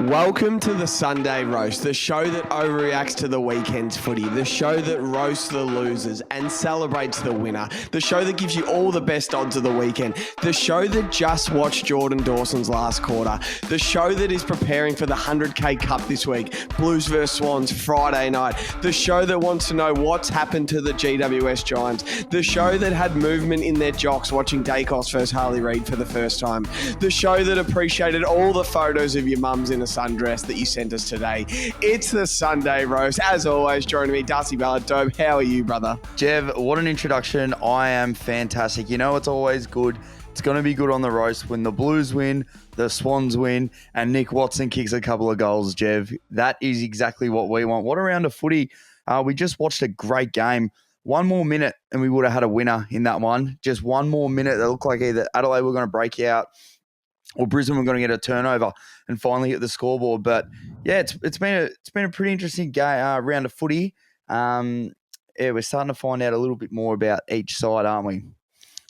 Welcome to the Sunday Roast, the show that overreacts to the weekend's footy, the show that roasts the losers and celebrates the winner, the show that gives you all the best odds of the weekend, the show that just watched Jordan Dawson's last quarter, the show that is preparing for the 100k Cup this week, Blues vs Swans Friday night, the show that wants to know what's happened to the GWS Giants, the show that had movement in their jocks watching Dacos versus Harley Reid for the first time, the show that appreciated all the photos of your mums in a sundress that you sent us today. It's the Sunday Roast. As always, joining me, Jev and Dobe. How are you, brother? Jev, what an introduction. I am fantastic. You know, it's always good. It's going to be good on the roast when the Blues win, the Swans win, and Nick Watson kicks a couple of goals, Jev. That is exactly what we want. What a round of footy. We just watched a great game. One more minute and we would have had a winner in that one. Just one more minute. It looked like either Adelaide were going to break out or Brisbane were going to get a turnover and finally hit the scoreboard. But yeah, it's been a pretty interesting round of footy. We're starting to find out a little bit more about each side, aren't we?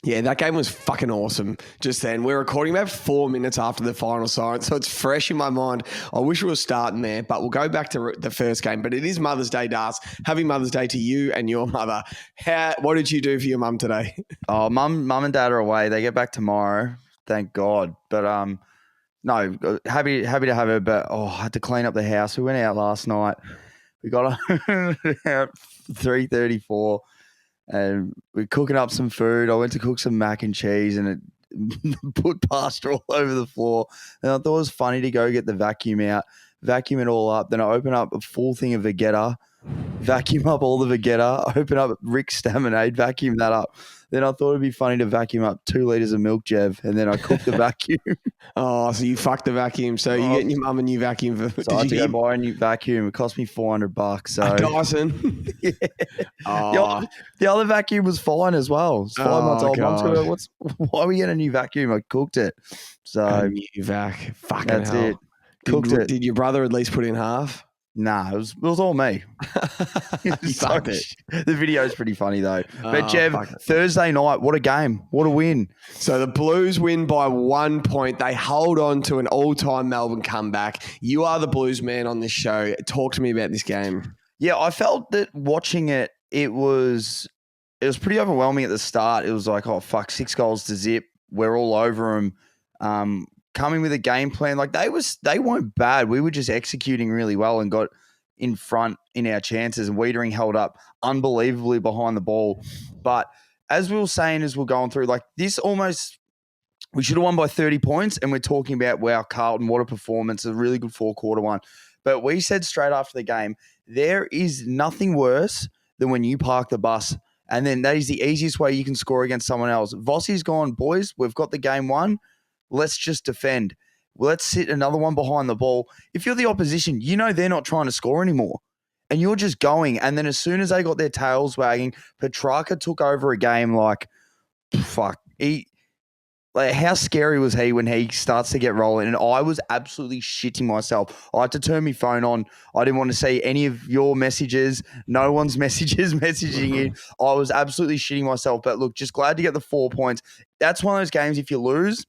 Yeah, that game was fucking awesome just then. We're recording about 4 minutes after the final siren, so it's fresh in my mind. I wish we were starting there, but we'll go back to the first game. But it is Mother's Day, Das. Happy Mother's Day to you and your mother. What did you do for your mum today? Oh, mum and dad are away. They get back tomorrow. Thank God. But no, happy to have her. But I had to clean up the house. We went out last night. We got home at 3:34, and we're cooking up some food. I went to cook some mac and cheese, and it put pasta all over the floor. And I thought it was funny to go get the vacuum out, vacuum it all up. Then I open up a full thing of Vegeta, vacuum up all the Vegeta, open up Rick's Staminade, vacuum that up. Then I thought it'd be funny to vacuum up 2 litres of milk, Jev, and then I cooked the vacuum. Oh, so you fucked the vacuum. So you getting your mum a new vacuum for? So I had to go buy a new vacuum. It cost me $400. So Dyson. Yeah. Oh. The other vacuum was fine as well. It's 5 months old. Mum's going, why are we getting a new vacuum? I cooked it. So a new vac. Fucking that's hell. it. Cooked it. Did your brother at least put in half? Nah, it was all me. Fucked it. The video's pretty funny though. But Jev, Thursday night, what a game. What a win. So the Blues win by 1 point. They hold on to an all-time Melbourne comeback. You are the Blues man on this show. Talk to me about this game. Yeah, I felt that watching it, it was pretty overwhelming at the start. It was like, oh, fuck, 6 goals to zip. We're all over them. Coming with a game plan, like they weren't bad. We were just executing really well and got in front in our chances. And Wiedering held up unbelievably behind the ball. But as we were saying as we're going through, like this almost, we should have won by 30 points. And we're talking about, wow, Carlton, what a performance, a really good 4-quarter one. But we said straight after the game, there is nothing worse than when you park the bus. And then that is the easiest way you can score against someone else. Vossi's gone, boys, we've got the game won. Let's just defend. Let's sit another one behind the ball. If you're the opposition, you know they're not trying to score anymore. And you're just going. And then as soon as they got their tails wagging, Petrarca took over a game like, fuck. How scary was he when he starts to get rolling? And I was absolutely shitting myself. I had to turn my phone on. I didn't want to see any of your messages. No one's messaging you. I was absolutely shitting myself. But look, just glad to get the 4 points. That's one of those games, if you lose,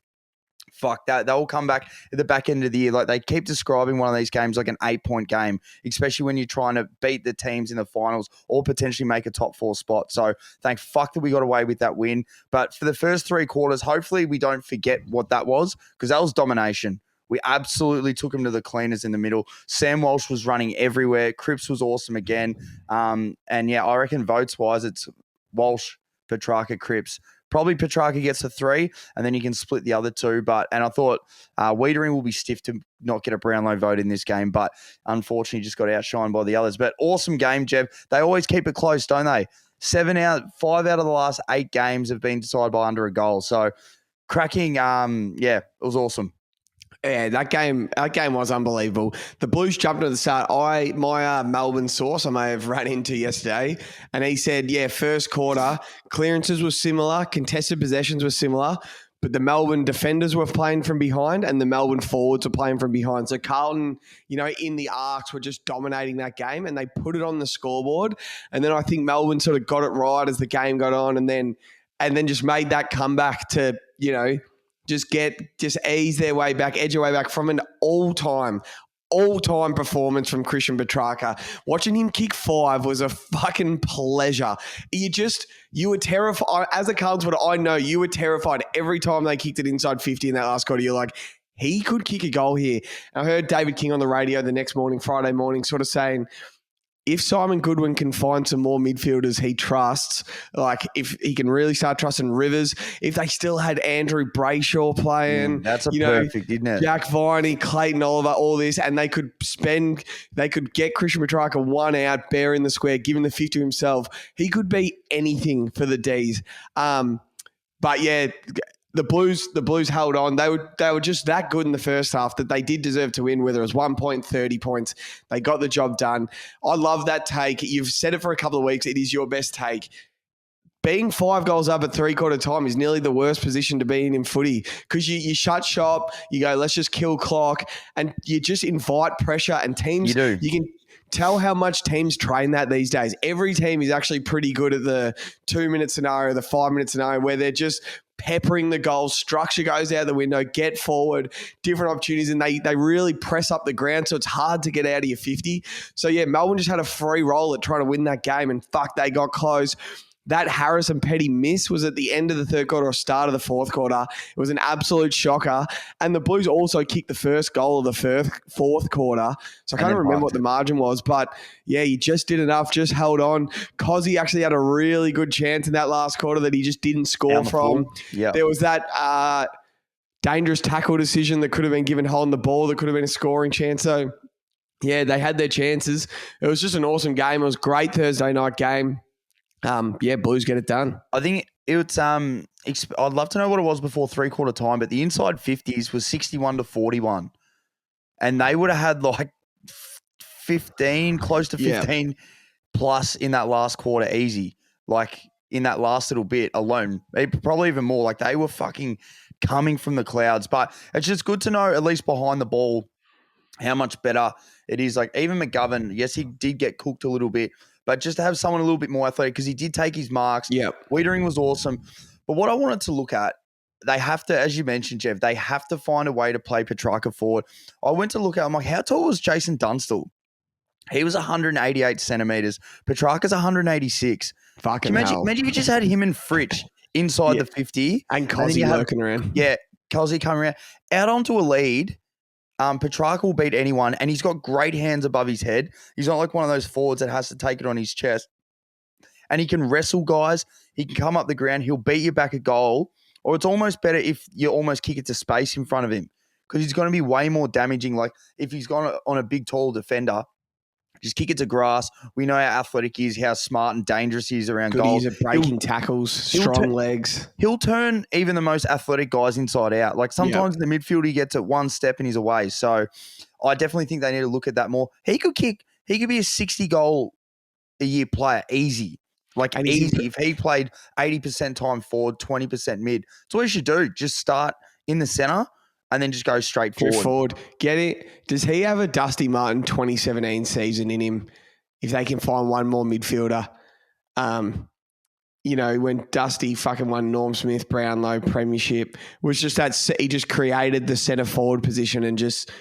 fuck that. They'll come back at the back end of the year. Like they keep describing one of these games like an 8-point game, especially when you're trying to beat the teams in the finals or potentially make a top 4 spot. So thank fuck that we got away with that win. But for the first 3 quarters, hopefully we don't forget what that was, because that was domination. We absolutely took him to the cleaners in the middle. Sam Walsh was running everywhere. Cripps was awesome again. And yeah, I reckon votes-wise, it's Walsh, Petrarca, Cripps. Probably Petrarca gets a 3, and then you can split the other 2. And I thought Wiedering will be stiff to not get a Brownlow vote in this game, but unfortunately just got outshined by the others. But awesome game, Jev. They always keep it close, don't they? 5 out of the last 8 games have been decided by under a goal. So cracking, it was awesome. Yeah, that game was unbelievable. The Blues jumped at the start. My Melbourne source I may have ran into yesterday, and he said, yeah, first quarter, clearances were similar, contested possessions were similar, but the Melbourne defenders were playing from behind and the Melbourne forwards were playing from behind. So Carlton, in the arcs were just dominating that game, and they put it on the scoreboard. And then I think Melbourne sort of got it right as the game got on, and then just made that comeback to, just ease their way back, edge their way back from an all-time all-time performance from Christian Petrarca. Watching him kick 5 was a fucking pleasure. You were terrified. As a Carlton supporter, I know you were terrified every time they kicked it inside 50 in that last quarter. You're like, he could kick a goal here. And I heard David King on the radio the next morning, Friday morning, sort of saying, if Simon Goodwin can find some more midfielders he trusts, like if he can really start trusting Rivers, if they still had Andrew Brayshaw playing, that's perfect, isn't it? Jack Viney, Clayton Oliver, all this, and they could get Christian Petrarca one out, bare in the square, giving the 50 to himself. He could be anything for the D's. But yeah, the Blues held on. They were just that good in the first half that they did deserve to win, whether it was 1 point, 30 points. They got the job done. I love that take. You've said it for a couple of weeks. It is your best take. Being 5 goals up at three-quarter time is nearly the worst position to be in footy because you shut shop, you go, let's just kill clock, and you just invite pressure and teams. You can tell how much teams train that these days. Every team is actually pretty good at the 2-minute scenario, the 5-minute scenario, where they're just peppering the goals, structure goes out the window, get forward, different opportunities, and they really press up the ground, so it's hard to get out of your 50. So, yeah, Melbourne just had a free roll at trying to win that game, and fuck, they got close. That Harris and Petty miss was at the end of the third quarter or start of the fourth quarter. It was an absolute shocker. And the Blues also kicked the first goal of the fourth quarter. So I can't remember what the margin was. But, yeah, you just did enough, just held on. Cozzy actually had a really good chance in that last quarter that he just didn't score from. Yeah. There was that dangerous tackle decision that could have been given holding the ball, that could have been a scoring chance. So, yeah, they had their chances. It was just an awesome game. It was a great Thursday night game. Blues get it done. I think it's I'd love to know what it was before three-quarter time, but the inside 50s was 61-41. And they would have had like 15, close to 15 plus in that last quarter easy. Like in that last little bit alone. Probably even more. Like they were fucking coming from the clouds. But it's just good to know, at least behind the ball, how much better it is. Like even McGovern, yes, he did get cooked a little bit, but just to have someone a little bit more athletic because he did take his marks. Yeah. Wiedering was awesome. But what I wanted to look at, they have to, as you mentioned, Jev, they have to find a way to play Petrarca forward. I went to look at, I'm like, how tall was Jason Dunstall? He was 188 centimetres. Petrarca's 186. Fucking hell. Imagine if you just had him and Fritsch inside the 50. And Cozzy lurking around. Yeah, Cozzy coming around. Out onto a lead. Petrarca will beat anyone, and he's got great hands above his head. He's not like one of those forwards that has to take it on his chest. And he can wrestle guys. He can come up the ground. He'll beat you back a goal. Or it's almost better if you almost kick it to space in front of him because he's going to be way more damaging. Like if he's gone on a big, tall defender, just kick it to grass. We know how athletic he is, how smart and dangerous he is around goals. He's at breaking tackles, strong legs. He'll turn even the most athletic guys inside out. Like sometimes in the midfield, he gets it one step and he's away. So I definitely think they need to look at that more. He could be a 60-goal-a-year player, easy. Like easy. If he played 80% time forward, 20% mid, that's what he should do. Just start in the center and then just go straight forward. Get it. Does he have a Dusty Martin 2017 season in him if they can find one more midfielder? When Dusty fucking won Norm Smith, Brownlow, Premiership, was just he just created the centre forward position and just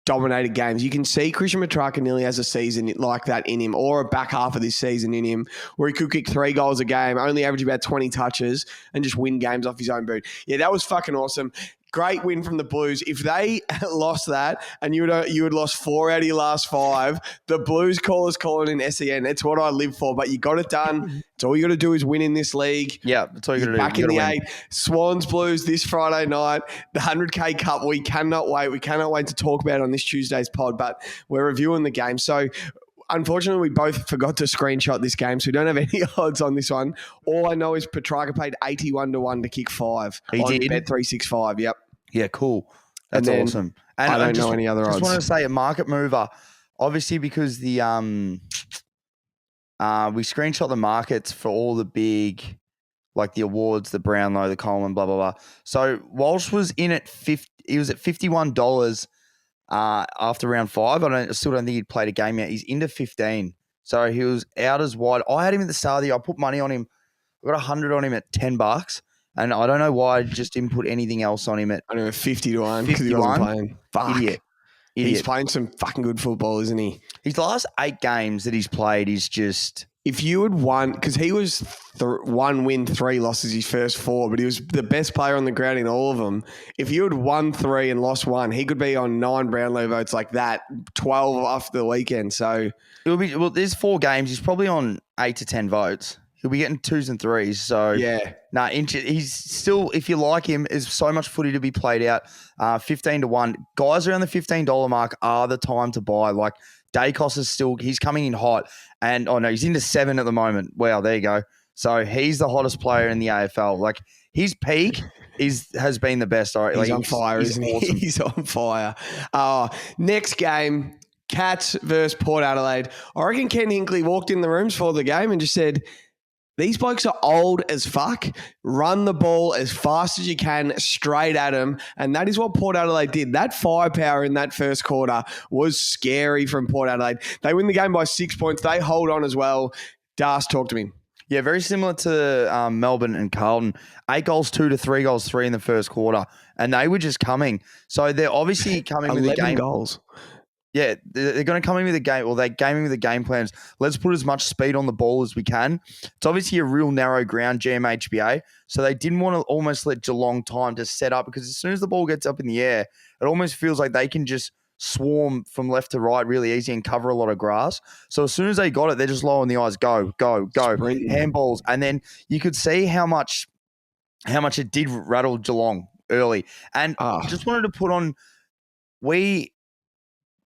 dominated games. You can see Christian Petrarca nearly has a season like that in him, or a back half of this season in him, where he could kick 3 goals a game, only average about 20 touches, and just win games off his own boot. Yeah, that was fucking awesome. Great win from the Blues. If they lost that and you had lost 4 out of your last 5, the Blues callers calling in SEN. It's what I live for. But you got it done. It's all you got to do is win in this league. Yeah, that's all you got to do. Back in the 8. Swans Blues this Friday night. The 100K Cup. We cannot wait. We cannot wait to talk about it on this Tuesday's pod. But we're reviewing the game. So unfortunately, we both forgot to screenshot this game, so we don't have any odds on this one. All I know is Petrarca paid 81-1 to kick 5 he on did? Bet365. Yep. Yeah, cool. That's awesome. And I don't know any other odds. I just want to say a market mover, obviously because the we screenshot the markets for all the big, like the awards, the Brownlow, the Coleman, blah, blah, blah. So Walsh was in at he was at $51 after round 5. I still don't think he'd played a game yet. He's into 15. So he was out as wide. I had him at the start of the year. I put money on him. I got 100 on him at $10. And I don't know why I just didn't put anything else on him at 50-1 because he wasn't playing. Fuck. Idiot. Idiot. He's playing some fucking good football, isn't he? His last 8 games that he's played is just... If you had won, because he was 1 win, 3 losses his first 4, but he was the best player on the ground in all of them. If you had won 3 and lost 1, he could be on 9 Brownlow votes like that, 12 after the weekend. So it'll be, well, there's 4 games. He's probably on 8 to 10 votes. He'll be getting 2s and 3s. So yeah, he's still, if you like him, there's so much footy to be played out. 15 to 1. Guys around the $15 mark are the time to buy. Like Dacos is still, he's coming in hot. And he's into 7 at the moment. Wow, there you go. So he's the hottest player in the AFL. Like his peak has been the best. Right? He's like, on fire, isn't he? Awesome. He's on fire. Next game, Cats versus Port Adelaide. I reckon Ken Hinkley walked in the rooms for the game and just said, these blokes are old as fuck. Run the ball as fast as you can, straight at them. And that is what Port Adelaide did. That firepower in that first quarter was scary from Port Adelaide. They win the game by 6 points. They hold on as well. Das, talk to me. Yeah, very similar to Melbourne and Carlton. 8 goals, 2 to 3 goals, 3 in the first quarter. And they were just coming. So they're obviously coming with the game. 11 goals. Yeah, they're going to come in with a game, or they're gaming with the game plans. Let's put as much speed on the ball as we can. It's obviously a real narrow ground, GMHBA, so they didn't want to almost let Geelong time to set up, because as soon as the ball gets up in the air, it almost feels like they can just swarm from left to right really easy and cover a lot of grass. So as soon as they got it, they're just low on the eyes, go, go, go, handballs. And then you could see how much it did rattle Geelong early. And just wanted to put on, we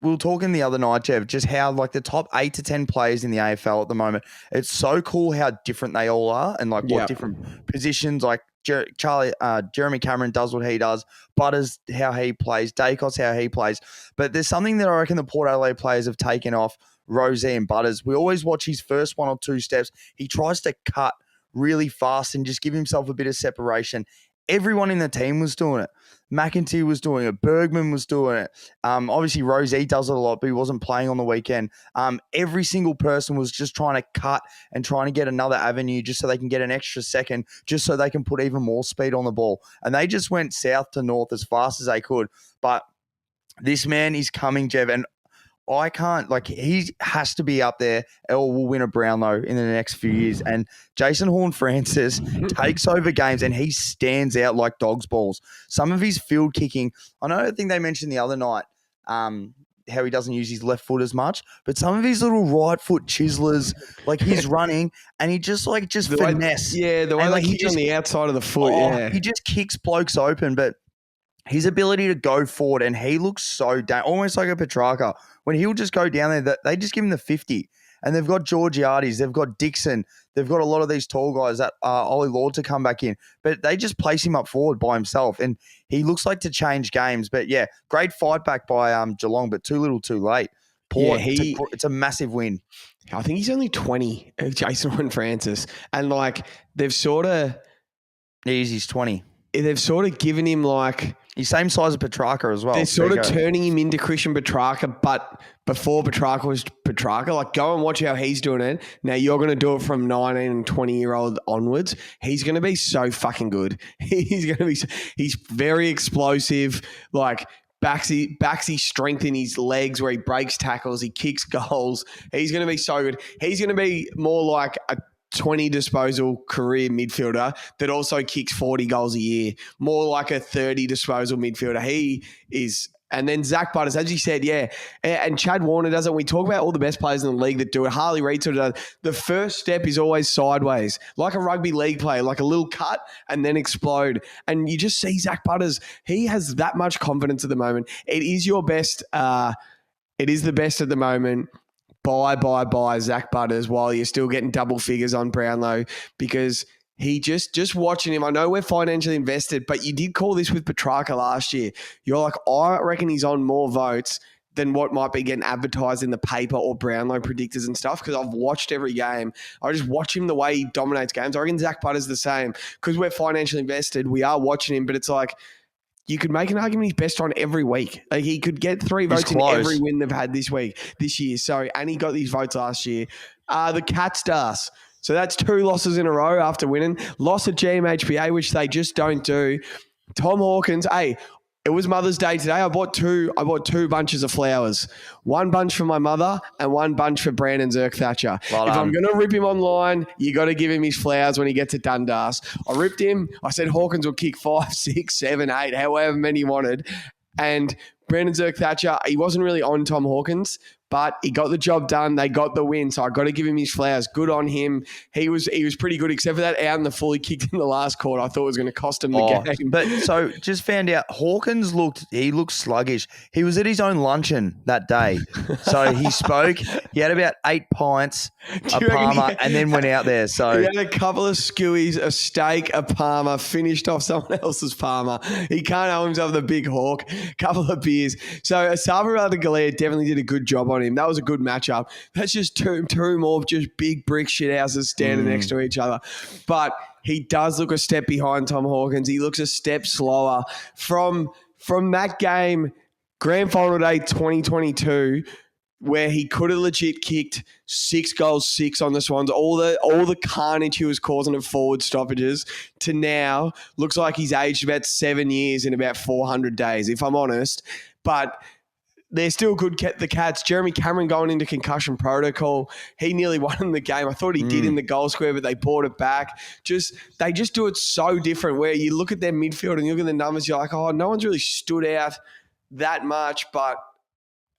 were talking the other night, Jev, just how like the top 8 to 10 players in the AFL at the moment, it's so cool how different they all are and like what different positions, like Jeremy Cameron does what he does, Butters how he plays, Dacos how he plays. But there's something that I reckon the Port Adelaide players have taken off Rosie and Butters. We always watch his first 1 or 2 steps. He tries to cut really fast and just give himself a bit of separation. Everyone in the team was doing it. McEntee was doing it. Bergman was doing it. Obviously, Rosie does it a lot, but he wasn't playing on the weekend. Every single person was just trying to cut and trying to get another avenue just so they can get an extra second, just so they can put even more speed on the ball. And they just went south to north as fast as they could. But this man is coming, Jev, and I can't, like, he has to be up there or will win a Brownlow in the next few years. And Jason Horne-Francis takes over games and he stands out like dog's balls. Some of his field kicking, I think they mentioned the other night how he doesn't use his left foot as much, but some of his little right foot chiselers, like he's running and he just finesse. The way like he kick on the outside of the foot, He just kicks blokes open, but his ability to go forward, and he looks so almost like a Petrarca. When he'll just go down there, they just give him the 50. And they've got Georgiades, they've got Dixon, they've got a lot of these tall guys that Ollie Lord to come back in. But they just place him up forward by himself, and he looks like to change games. But yeah, great fight back by Geelong, but too little too late. Port, it's a massive win. I think he's only 20, Jason Horne-Francis. And like they've sort of... He's 20. They've sort of given him like... He's same size as Petrarca as well. They're sort of turning him into Christian Petrarca, but before Petrarca was Petrarca. Like, go and watch how he's doing it. Now you're going to do it from 19 and 20-year-old onwards. He's going to be so fucking good. He's very explosive. Like, backs his strength in his legs where he breaks tackles, he kicks goals. He's going to be so good. He's going to be more like a 20 disposal career midfielder that also kicks 40 goals a year, more like a 30 disposal midfielder. He is. And then Zach Butters, as you said, and Chad Warner does it. We talk about all the best players in the league that do it. Harley Reid sort of does. The first step is always sideways, like a rugby league player, like a little cut and then explode. And you just see Zach Butters. He has that much confidence at the moment. It is your best. It is the best at the moment. Buy Zach Butters while you're still getting double figures on Brownlow, because he just watching him. I know we're financially invested, but you did call this with Petrarca last year. You're like, I reckon he's on more votes than what might be getting advertised in the paper or Brownlow predictors and stuff, because I've watched every game. I just watch him the way he dominates games. I reckon Zach Butters the same, because we're financially invested. We are watching him, but it's like, you could make an argument he's best on every week. Like, he could get 3 votes in every win they've had this year. So, and he got these votes last year. The Cats does. So that's 2 losses in a row after winning. Loss at GMHBA, which they just don't do. Tom Hawkins, It was Mother's Day today. I bought two bunches of flowers. One bunch for my mother and one bunch for Brandon Zerk-Thatcher. Well If I'm done. going to rip him online, you got to give him his flowers when he gets to Dundas. I ripped him. I said Hawkins will kick 5, 6, 7, 8, however many he wanted. And Brandon Zerk-Thatcher, he wasn't really on Tom Hawkins, but he got the job done. They got the win, so I got to give him his flowers. Good on him. He was pretty good, except for that out in the full he kicked in the last quarter. I thought it was going to cost him the game. But so just found out Hawkins looked sluggish. He was at his own luncheon that day. So he spoke. He had about 8 pints, a Palmer, and then went out there. So he had a couple of skewies, a steak, a Palmer, finished off someone else's Palmer. He can't help himself the big hawk, couple of beers. So Asava Galea definitely did a good job on him. That was a good matchup. That's just two more just big brick shit houses standing next to each other. But he does look a step behind Tom Hawkins. He looks a step slower. From that game, Grand Final Day 2022, where he could have legit kicked 6 goals, 6 on the Swans, all the carnage he was causing at forward stoppages, to now looks like he's aged about 7 years in about 400 days, if I'm honest. But they're still good, the Cats. Jeremy Cameron going into concussion protocol. He nearly won the game. I thought he did in the goal square, but they brought it back. They just do it so different, where you look at their midfield and you look at the numbers, you're like, oh, no one's really stood out that much, but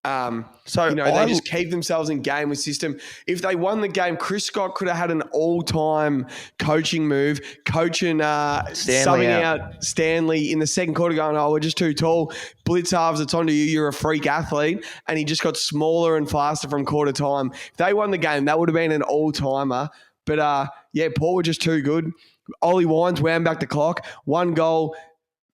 they just keep themselves in game with system. If they won the game, Chris Scott could have had an all-time coaching move, subbing out Stanley in the second quarter, going, oh, we're just too tall. Blitz halves, it's onto you. You're a freak athlete. And he just got smaller and faster from quarter time. If they won the game, that would have been an all-timer. But, Port were just too good. Ollie Wines wound back the clock. 1 goal,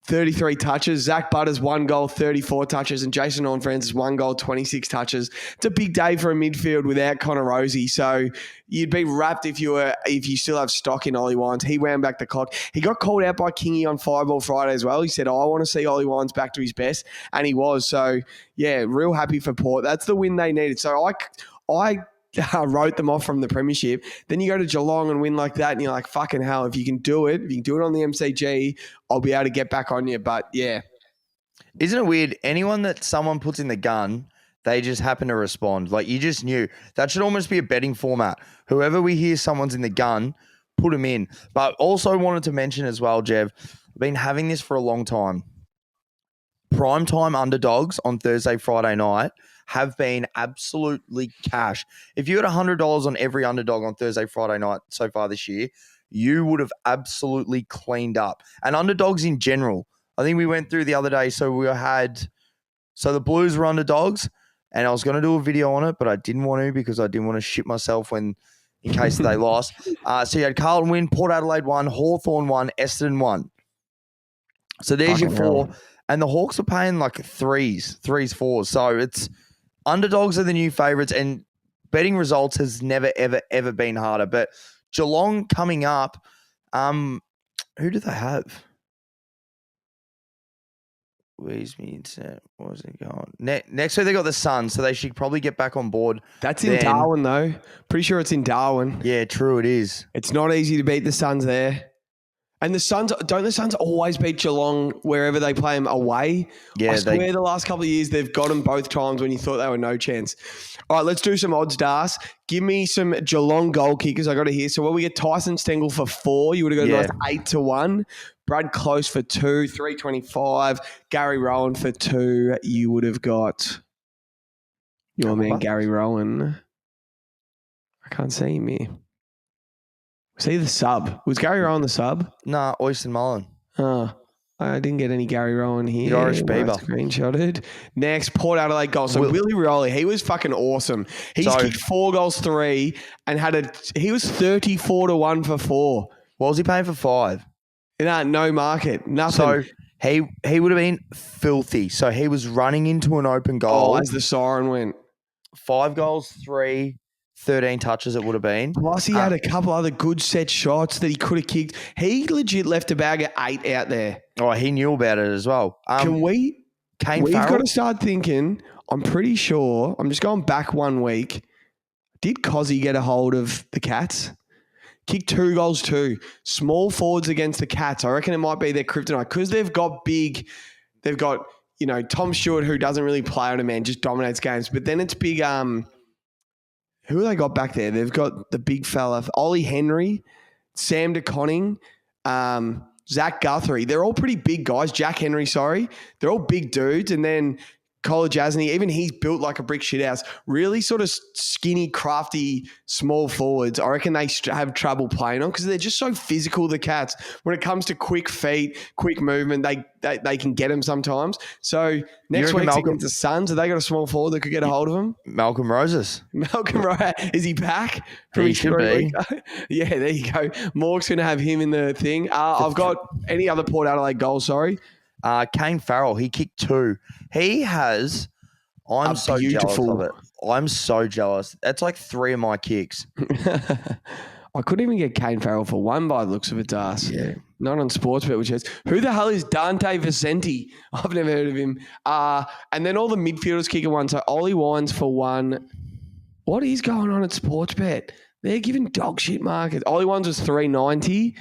33 touches. Zach Butters, 1 goal, 34 touches. And Jason Horne-Francis, 1 goal, 26 touches. It's a big day for a midfield without Connor Rosie. So you'd be wrapped if you still have stock in Ollie Wines. He wound back the clock. He got called out by Kingy on Fireball Friday as well. He said, I want to see Ollie Wines back to his best. And he was. So, real happy for Port. That's the win they needed. So I wrote them off from the premiership. Then you go to Geelong and win like that, and you're like, fucking hell, if you can do it on the MCG, I'll be able to get back on you. But yeah. Isn't it weird? Anyone that someone puts in the gun, they just happen to respond. Like, you just knew. That should almost be a betting format. Whoever we hear someone's in the gun, put them in. But also wanted to mention as well, Jev, I've been having this for a long time. Primetime underdogs on Thursday, Friday night have been absolutely cash. If you had $100 on every underdog on Thursday, Friday night so far this year, you would have absolutely cleaned up. And underdogs in general, I think we went through the other day. So the Blues were underdogs, and I was going to do a video on it, but I didn't want to because I didn't want to shit myself in case they lost. So you had Carlton win, Port Adelaide won, Hawthorn won, Essendon won. So there's your 4. And the Hawks are paying like threes, 4s. So it's underdogs are the new favourites, and betting results has never, ever, ever been harder. But Geelong coming up, who do they have? Where's me internet? Where's it going? Next week they got the Suns, so they should probably get back on board. That's in Darwin, though. Pretty sure it's in Darwin. Yeah, true, it is. It's not easy to beat the Suns there. And the Suns always beat Geelong wherever they play them away? Yeah, I swear the last couple of years they've got them both times when you thought they were no chance. All right, let's do some odds, Das. Give me some Geelong goal kickers. I got it here. So we get Tyson Stengel for 4. You would have got 8-1. Brad Close for 2, 325. Gary Rowan for 2. You would have got your man Gary Rowan. I can't see him here. Was he the sub? Was Gary Rowan the sub? Nah, Oyston Mullen. Oh, I didn't get any Gary Rowan here. The Irish Beaver. Screenshotted. Next, Port Adelaide goal. So Willie Rioli, he was fucking awesome. He's kicked 4 goals, 3, and he was 34-1 for 4. What was he paying for 5? No market. Nothing. So he would have been filthy. So he was running into an open goal. Oh, as the siren went. 5 goals, 3, 13 touches it would have been. Plus, he had a couple other good set shots that he could have kicked. He legit left a bag of 8 out there. Oh, he knew about it as well. We've Farrell? got to start thinking, I'm pretty sure, I'm just going back 1 week. Did Cozzy get a hold of the Cats? Kicked 2 goals, 2. Small forwards against the Cats. I reckon it might be their kryptonite because they've got big they've got, Tom Stewart, who doesn't really play on a man, just dominates games. But then it's big. Who have they got back there? They've got the big fella, Ollie Henry, Sam DeConning, Zach Guthrie. They're all pretty big guys. Jack Henry, sorry. They're all big dudes. And then Cole Jasny, even he's built like a brick shithouse. Really sort of skinny, crafty, small forwards. I reckon they have trouble playing on because they're just so physical, the Cats. When it comes to quick feet, quick movement, they can get them sometimes. So next week against the Suns, have they got a small forward that could get a hold of them? Malcolm Roses. Malcolm Roses. Is he back? He should be. Yeah, there you go. Morg's going to have him in the thing. I've got any other Port Adelaide goals, sorry. Kane Farrell, he kicked 2. He has. I'm so jealous of it. I'm so jealous. That's like 3 of my kicks. I couldn't even get Kane Farrell for 1 by the looks of it, Das. Yeah. Not on Sportsbet, which is who the hell is Dante Vicente? I've never heard of him. And then all the midfielders kicking 1. So Ollie Wines for 1. What is going on at Sportsbet? They're giving dog shit markets. Ollie Wines was $3.90.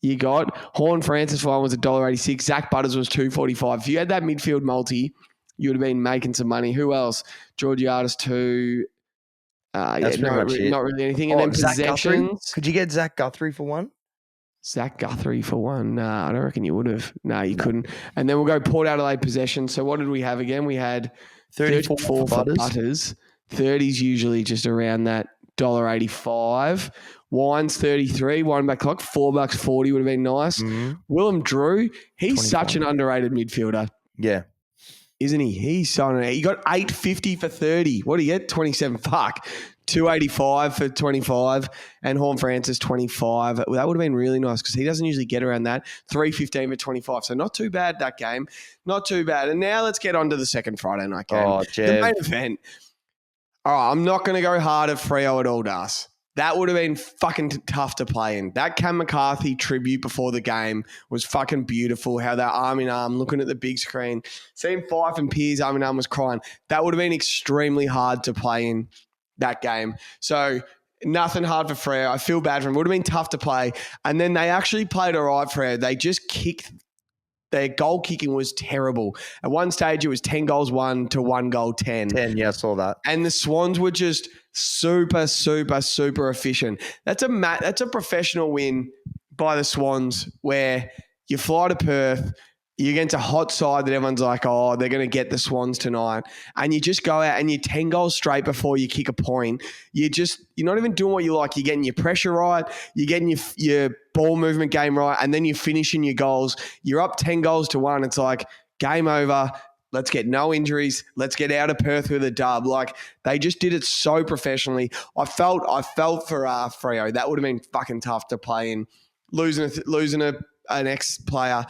You got Horn Francis for 1 was $1.86. Zach Butters was $2.45. If you had that midfield multi, you would have been making some money. Who else? Georgiades 2. That's pretty much it. Not really anything. And then Zach possessions. Guthrie? Could you get Zach Guthrie for 1? Zach Guthrie for 1. Nah, I don't reckon you would have. No, you couldn't. And then we'll go Port Adelaide possession. So what did we have again? We had 34 for Butters. 30's usually just around that $1.85. Wines 33, one back clock, $4.40 would have been nice. Mm-hmm. Willem Drew, he's 25. Such an underrated midfielder. Yeah. Isn't he? He's so underrated. He got $8.50 for 30. What do you get? 27. Fuck. $2.85 for 25. And Horn Francis 25. That would have been really nice because he doesn't usually get around that. $3.15 for 25. So not too bad that game. Not too bad. And now let's get on to the second Friday night game. Oh, Jev. The main event. All right, I'm not going to go hard at Freo at all, Das. That would have been fucking tough to play in. That Cam McCarthy tribute before the game was fucking beautiful. How they're arm in arm, looking at the big screen. Seeing Fife and Piers arm in arm was crying. That would have been extremely hard to play in that game. So nothing hard for Freo. I feel bad for them. It would have been tough to play. And then they actually played all right, Freo. They just kicked. Their goal kicking was terrible. At one stage, it was 10 goals 1 to 1 goal 10. 10, yeah, I saw that. And the Swans were just super, super, super efficient. That's a professional win by the Swans where you fly to Perth, you're against a hot side that everyone's like, oh, they're going to get the Swans tonight. And you just go out and you're 10 goals straight before you kick a point. You're not even doing what you like. You're getting your pressure right. You're getting your ball movement game right. And then you're finishing your goals. You're up 10 goals to 1. It's like, game over. Let's get no injuries. Let's get out of Perth with a dub. Like, they just did it so professionally. I felt for Freo. That would have been fucking tough to play in. Losing an ex-player.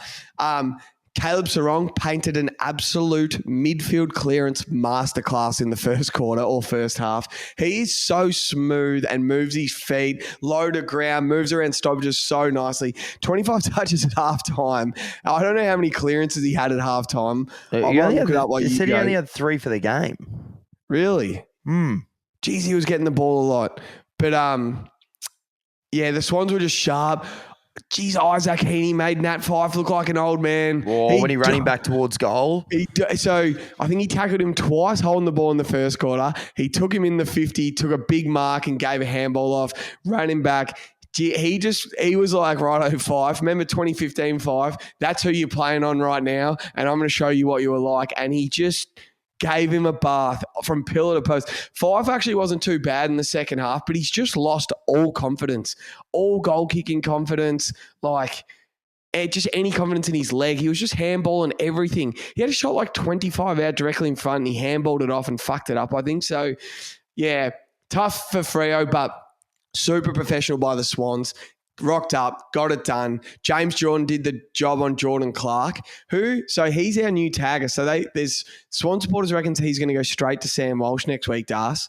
Caleb Sarong painted an absolute midfield clearance masterclass in the first quarter or first half. He is so smooth and moves his feet, low to ground, moves around stoppages so nicely. 25 touches at halftime. I don't know how many clearances he had at halftime. You said he only had 3 for the game. Really? Jeez, he was getting the ball a lot. But, yeah, the Swans were just sharp. Jeez, Isaac Heaney made Nat Fyfe look like an old man. When he running back towards goal. So I think he tackled him twice holding the ball in the first quarter. He took him in the 50, took a big mark and gave a handball off, ran him back. He was like, righto, Fyfe. Remember 2015 Fyfe? That's who you're playing on right now, and I'm going to show you what you were like. And he just gave him a bath from pillar to post. Fyfe actually wasn't too bad in the second half, but he's just lost all confidence, all goal-kicking confidence, like just any confidence in his leg. He was just handballing everything. He had a shot like 25 out directly in front, and he handballed it off and fucked it up, I think. So, yeah, tough for Freo, but super professional by the Swans. Rocked up, got it done. James Jordan did the job on Jordan Clark, so he's our new tagger. So there's Swan supporters reckons he's going to go straight to Sam Walsh next week, Das.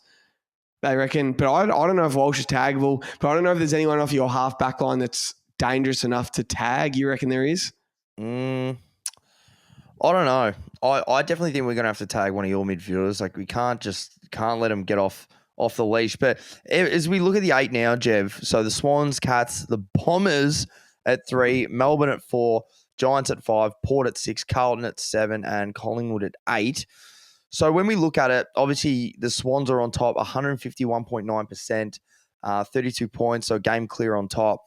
They reckon, but I don't know if Walsh is taggable, but I don't know if there's anyone off your half back line that's dangerous enough to tag. You reckon there is? I don't know. I definitely think we're going to have to tag one of your midfielders. Like, we can't let them get off the leash. But as we look at the 8 now, Jev, so the Swans, Cats, the Bombers at 3, Melbourne at 4, Giants at 5, Port at 6, Carlton at 7, and Collingwood at 8. So when we look at it, obviously the Swans are on top, 151.9%, 32 points, so game clear on top.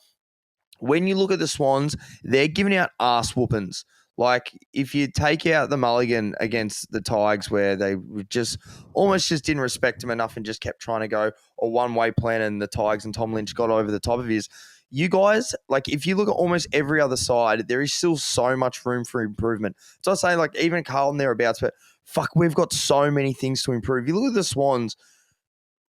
When you look at the Swans, they're giving out ass whoopings. Like, if you take out the mulligan against the Tigers where they just almost just didn't respect him enough and just kept trying to go a one-way plan and the Tigers and Tom Lynch got over the top of his, you guys, like, if you look at almost every other side, there is still so much room for improvement. So I say, like, even Carlton thereabouts, but fuck, we've got so many things to improve. You look at the Swans,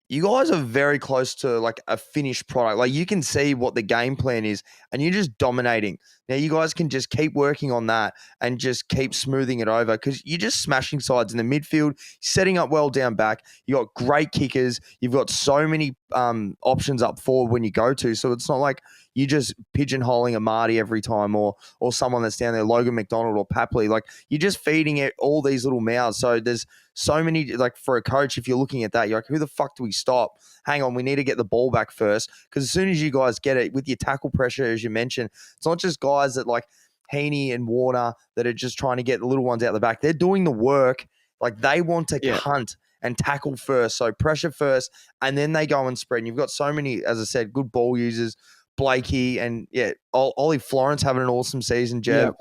you guys are very close to like a finished product. Like, you can see what the game plan is and you're just dominating. Now you guys can just keep working on that and just keep smoothing it over because you're just smashing sides in the midfield, setting up well down back. You got great kickers. You've got so many options up forward when you go to. So it's not like you're just pigeonholing a Marty every time or someone that's down there, Logan McDonald or Papley. Like, you're just feeding it all these little mouths. So there's so many, like, for a coach, if you're looking at that, you're like, who the fuck do we stop? Hang on, we need to get the ball back first. Because as soon as you guys get it with your tackle pressure, as you mentioned, it's not just guys that like Heaney and Warner that are just trying to get the little ones out the back. They're doing the work. Like, they want to hunt and tackle first. So pressure first, and then they go and spread. And you've got so many, as I said, good ball users. Blakey and Ollie Florence having an awesome season, Jev. Yep.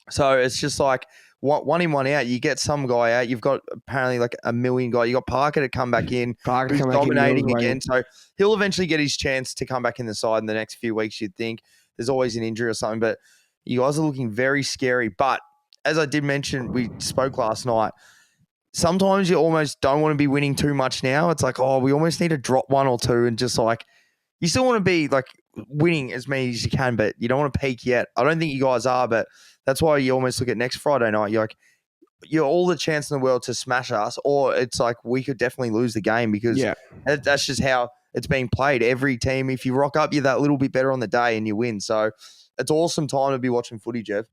So it's just like one in, one out. You get some guy out. You've got apparently like a million guy. You got Parker to come back in, who's dominating again. So he'll eventually get his chance to come back in the side in the next few weeks. You'd think there's always an injury or something, but you guys are looking very scary. But as I did mention, we spoke last night. Sometimes you almost don't want to be winning too much now. It's like, oh, we almost need to drop one or two and just like, you still want to be like winning as many as you can, but you don't want to peak yet. I don't think you guys are, but that's why you almost look at next Friday night. You're like, you're all the chance in the world to smash us, or it's like we could definitely lose the game because that's just how it's being played. Every team, if you rock up, you're that little bit better on the day and you win. So it's awesome time to be watching footy, Jev.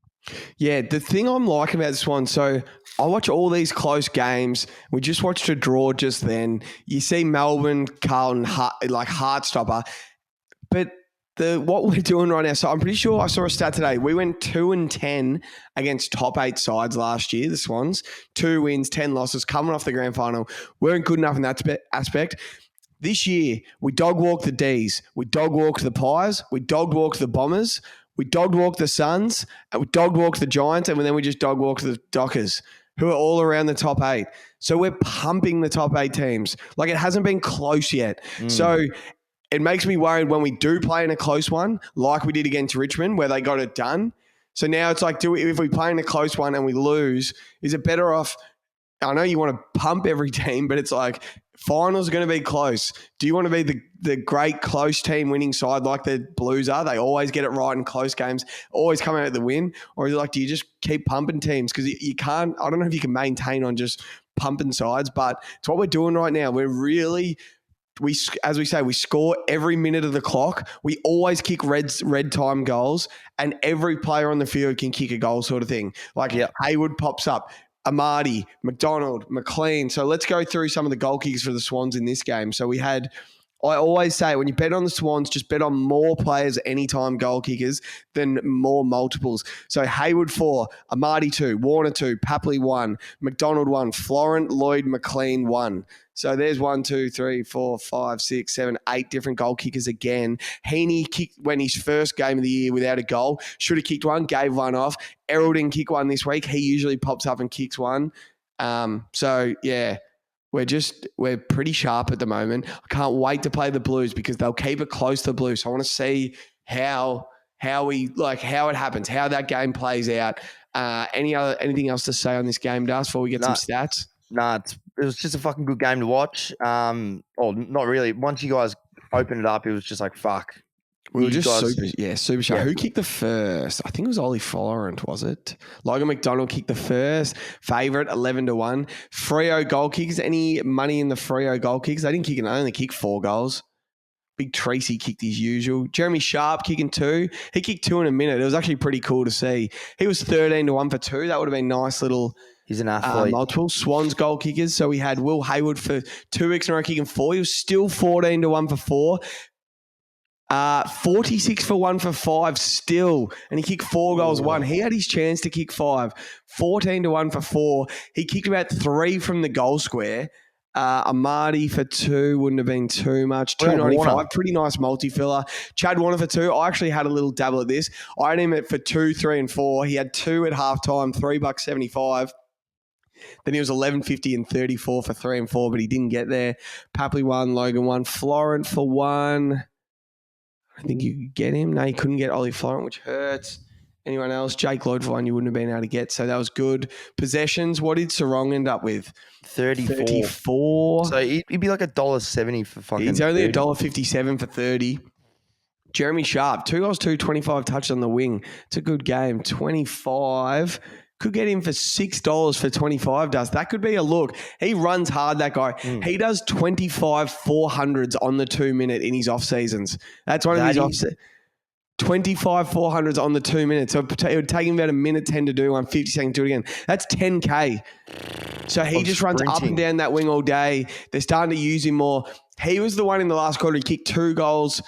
Yeah, the thing I'm liking about this one, so I watch all these close games. We just watched a draw just then. You see Melbourne, Carlton, like heartstopper. But what we're doing right now, so I'm pretty sure I saw a stat today. We went 2-10 against top 8 sides last year, the Swans. 2 wins, 10 losses, coming off the grand final. Weren't good enough in that aspect. This year, we dog walk the Ds. We dog walk the Pies. We dog walk the Bombers. We dog walk the Suns. And we dog walk the Giants. And then we just dog walk the Dockers, who are all around the top 8. So we're pumping the top 8 teams. Like, it hasn't been close yet. So it makes me worried when we do play in a close one, like we did against Richmond, where they got it done. So now it's like, if we play in a close one and we lose, is it better off? I know you want to pump every team, but it's like finals are going to be close. Do you want to be the great close team winning side like the Blues are? They always get it right in close games, always come out with the win. Or is it like, do you just keep pumping teams? Because you can't, I don't know if you can maintain on just pumping sides, but it's what we're doing right now. We're really... as we say, we score every minute of the clock. We always kick red time goals, and every player on the field can kick a goal, sort of thing. Like Hayward pops up, Amadi, McDonald, McLean. So let's go through some of the goal kickers for the Swans in this game. So we had, I always say, when you bet on the Swans, just bet on more players anytime goal kickers than more multiples. So Hayward 4, Amadi 2, Warner 2, Papley 1, McDonald 1, Florent, Lloyd, McLean 1. So there's 1, 2, 3, 4, 5, 6, 7, 8 different goal kickers again. Heaney kicked when his first game of the year without a goal. Should have kicked one, gave one off. Errol didn't kick one this week. He usually pops up and kicks one. So yeah, we're pretty sharp at the moment. I can't wait to play the Blues because they'll keep it close to the Blues. So I want to see how it happens, how that game plays out. Anything else to say on this game, Das, before we get some stats? Nah, it was just a fucking good game to watch. Or not really. Once you guys opened it up, it was just like, fuck. We were just super sharp. Yeah. Who kicked the first? I think it was Ollie Florent, was it? Logan McDonald kicked the first. Favourite, 11-1. Freo goal kicks. Any money in the Freo goal kicks? They didn't kick it. They only kicked 4 goals. Big Tracy kicked his usual. Jeremy Sharp kicking 2. He kicked 2 in a minute. It was actually pretty cool to see. He was 13-1 for 2. That would have been nice little... He's an athlete. Multiple Swans goal kickers. So we had Will Hayward for 2 weeks in a row kicking 4. He was still 14-1 for 4. 46 for 1 for 5 still, and he kicked 4 goals, 1. He had his chance to kick 5. 14 to 1 for 4. He kicked about 3 from the goal square. Amadi for 2 wouldn't have been too much. 295, pretty nice multi-filler. Chad Warner for 2. I actually had a little dabble at this. I had him for 2, 3, and 4. He had 2 at halftime, $3.75. Then he was 11.50 and 34 for 3 and 4, but he didn't get there. Papley 1, Logan 1, Florent for 1. I think you could get him. No, you couldn't get Ollie Florent, which hurts. Anyone else? Jake Lloyd for 1 you wouldn't have been able to get, so that was good. Possessions, what did Sarong end up with? 34. So he'd be like $1.70 for fucking He's only $1.57 for 30. Jeremy Sharp, 2 goals, 25 touches on the wing. It's a good game. 25. Could get him for $6 for 25 does. That could be a look. He runs hard, that guy. He does 25 400s on the 2 minute in his off seasons. That's one of his off seasons. 25 400s on the 2 minutes. So it would take him about 1:10 to do one, 50 seconds to do it again. That's 10K. So he just runs up and down that wing all day. They're starting to use him more. He was the one in the last quarter. He kicked 2 goals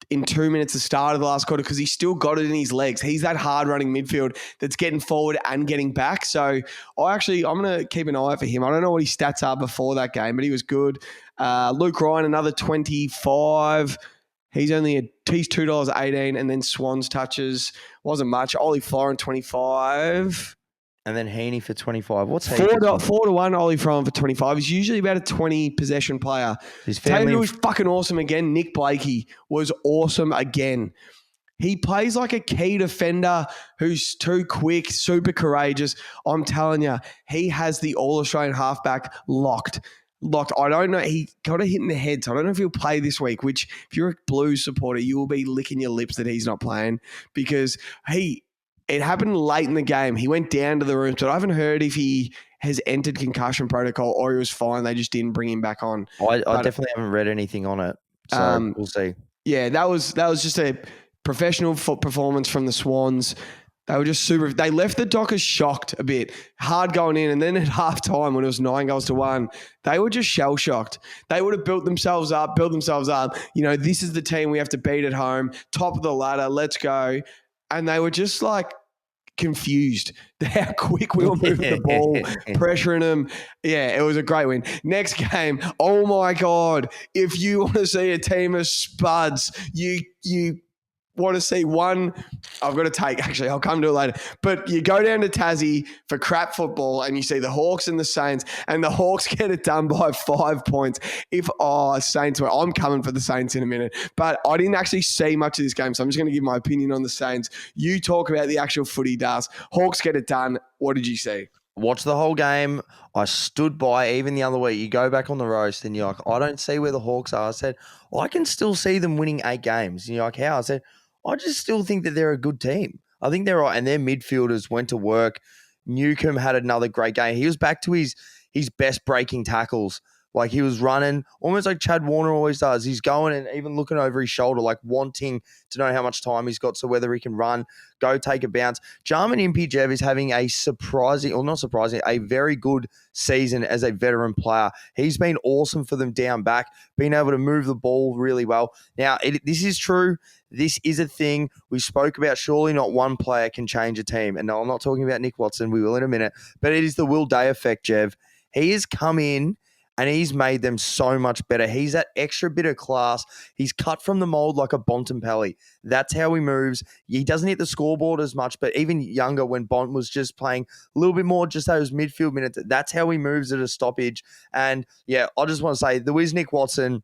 in 2 minutes the start of the last quarter because he still got it in his legs. He's that hard-running midfield that's getting forward and getting back. So I'm going to keep an eye out for him. I don't know what his stats are before that game, but he was good. Luke Ryan, another 25. He's $2.18, and then Swans touches. Wasn't much. Ollie Florent, 25. And then Heaney for 25. What's Heaney? 4 to 1, Ollie Florent for 25. He's usually about a 20 possession player. His family was fucking awesome again. Nick Blakey was awesome again. He plays like a key defender who's too quick, super courageous. I'm telling you, he has the All-Australian halfback locked. I don't know. He got a hit in the head, so I don't know if he'll play this week, which if you're a Blues supporter, you will be licking your lips that he's not playing because it happened late in the game. He went down to the room, but I haven't heard if he has entered concussion protocol or he was fine. They just didn't bring him back on. I definitely haven't read anything on it, so we'll see. Yeah, that was just a professional performance from the Swans. They were just super. They left the Dockers shocked a bit, hard going in, and then at halftime when it was 9 goals to 1, they were just shell shocked. They would have built themselves up. You know, this is the team we have to beat at home, top of the ladder. Let's go. And they were just like confused how quick we were moving the ball, pressuring them. Yeah, it was a great win. Next game, oh my God. If you want to see a team of spuds, you want to see one, I've got to take, actually, I'll come to it later. But you go down to Tassie for crap football and you see the Hawks and the Saints, and the Hawks get it done by 5 points. Saints, I'm coming for the Saints in a minute. But I didn't actually see much of this game, so I'm just going to give my opinion on the Saints. You talk about the actual footy, Das. Hawks get it done. What did you see? Watch the whole game. I stood by even the other week. You go back on the roast and you're like, I don't see where the Hawks are. I said, I can still see them winning 8 games. And you're like, how? I said, I just still think that they're a good team. I think they're right. And their midfielders went to work. Newcomb had another great game. He was back to his best breaking tackles. Like he was running almost like Chad Warner always does. He's going and even looking over his shoulder, like wanting to know how much time he's got, so whether he can run, go take a bounce. Jarman Impey Jev is having a a very good season as a veteran player. He's been awesome for them down back, being able to move the ball really well. Now, this is true. This is a thing we spoke about. Surely not one player can change a team. And no, I'm not talking about Nick Watson. We will in a minute. But it is the Will Day effect, Jev. He has come in and he's made them so much better. He's that extra bit of class. He's cut from the mold like a Bontempelli. That's how he moves. He doesn't hit the scoreboard as much, but even younger when Bont was just playing a little bit more, just those midfield minutes, that's how he moves at a stoppage. And yeah, I just want to say, the Wiz Nick Watson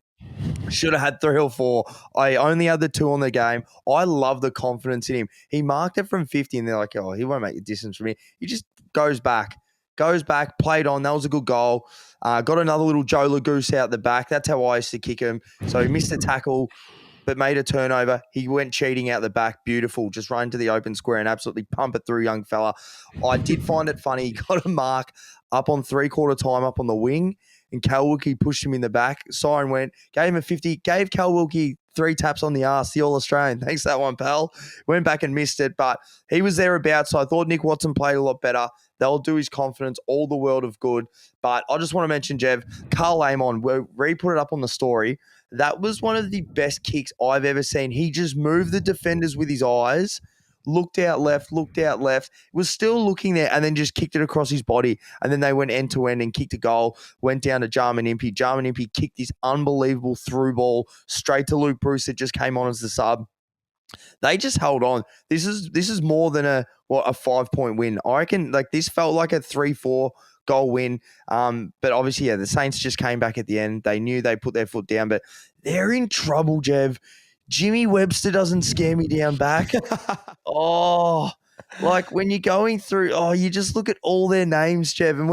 should have had 3 or 4. I only had the 2 on the game. I love the confidence in him. He marked it from 50 and they're like, oh, he won't make the distance from me. He just goes back, played on. That was a good goal. Got another little Joe Lagoose out the back. That's how I used to kick him. So he missed a tackle, but made a turnover. He went cheating out the back. Beautiful. Just run to the open square and absolutely pump it through, young fella. I did find it funny. He got a mark up on 3/4 time up on the wing, and Cal Wilkie pushed him in the back. Siren went, gave him a 50, gave Cal Wilkie 3 taps on the arse, the All-Australian. Thanks for that one, pal. Went back and missed it, but he was thereabouts. So I thought Nick Watson played a lot better. They'll do his confidence all the world of good. But I just want to mention, Jev, Carl Amon, we put it up on the story. That was one of the best kicks I've ever seen. He just moved the defenders with his eyes, looked out left, was still looking there, and then just kicked it across his body. And then they went end to end and kicked a goal, went down to Jarman Impey. Jarman Impey kicked this unbelievable through ball straight to Luke Bruce that just came on as the sub. They just held on. This is more than a 5-point win. I reckon this felt like a 3-4 goal win. But obviously, yeah, the Saints just came back at the end. They knew they put their foot down, but they're in trouble, Jev. Jimmy Webster doesn't scare me down back. When you're going through, you just look at all their names, Jev, and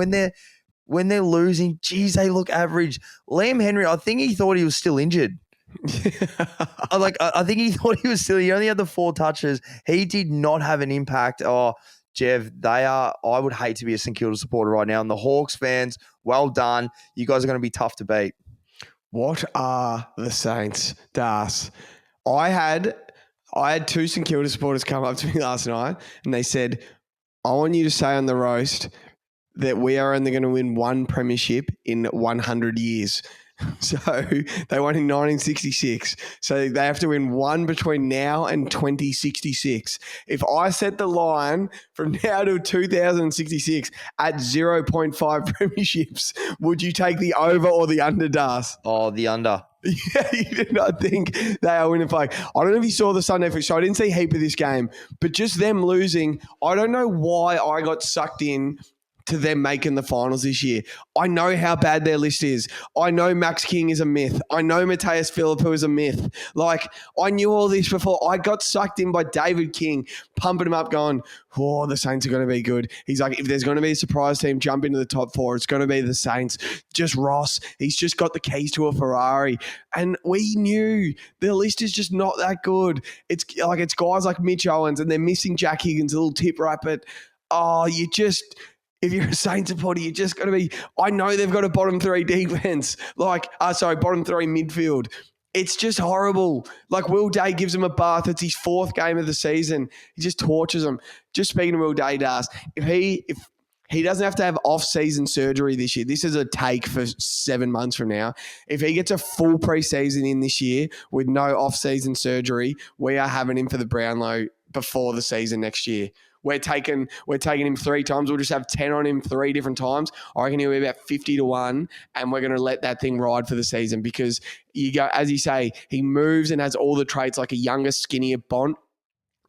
when they're losing, geez, they look average. Liam Henry, I think he thought he was still injured. I think he thought he was still. He only had the 4 touches. He did not have an impact. Oh, Jev, I would hate to be a St Kilda supporter right now. And the Hawks fans, well done. You guys are going to be tough to beat. What are the Saints, Das? I had 2 St Kilda supporters come up to me last night and they said, I want you to say on the roast that we are only going to win 1 premiership in 100 years. So they won in 1966. So they have to win 1 between now and 2066. If I set the line from now to 2066 at 0.5 premierships, would you take the over or the under, Das? Oh, the under. Yeah, you do not think they are winning flag. I don't know if you saw the Sunday fixture. I didn't see a heap of this game, but just them losing, I don't know why I got sucked in to them making the finals this year. I know how bad their list is. I know Max King is a myth. I know Mateus Philippou is a myth. I knew all this before. I got sucked in by David King, pumping him up, going, oh, the Saints are going to be good. He's like, if there's going to be a surprise team jump into the top 4, it's going to be the Saints. Just Ross. He's just got the keys to a Ferrari. And we knew the list is just not that good. It's guys like Mitch Owens, and they're missing Jack Higgins, a little tip right, but if you're a Saints supporter, you're just going to be, I know they've got a bottom 3 defense, bottom 3 midfield. It's just horrible. Will Day gives him a bath. It's his 4th game of the season. He just tortures them. Just speaking of Will Day, Das, if he doesn't have to have off-season surgery this year, this is a take for 7 months from now. If he gets a full preseason in this year with no off-season surgery, we are having him for the Brownlow before the season next year. We're taking him 3 times. We'll just have 10 on him 3 different times. I reckon he'll be about 50-1, and we're going to let that thing ride for the season because you go, as you say, he moves and has all the traits like a younger, skinnier Bont.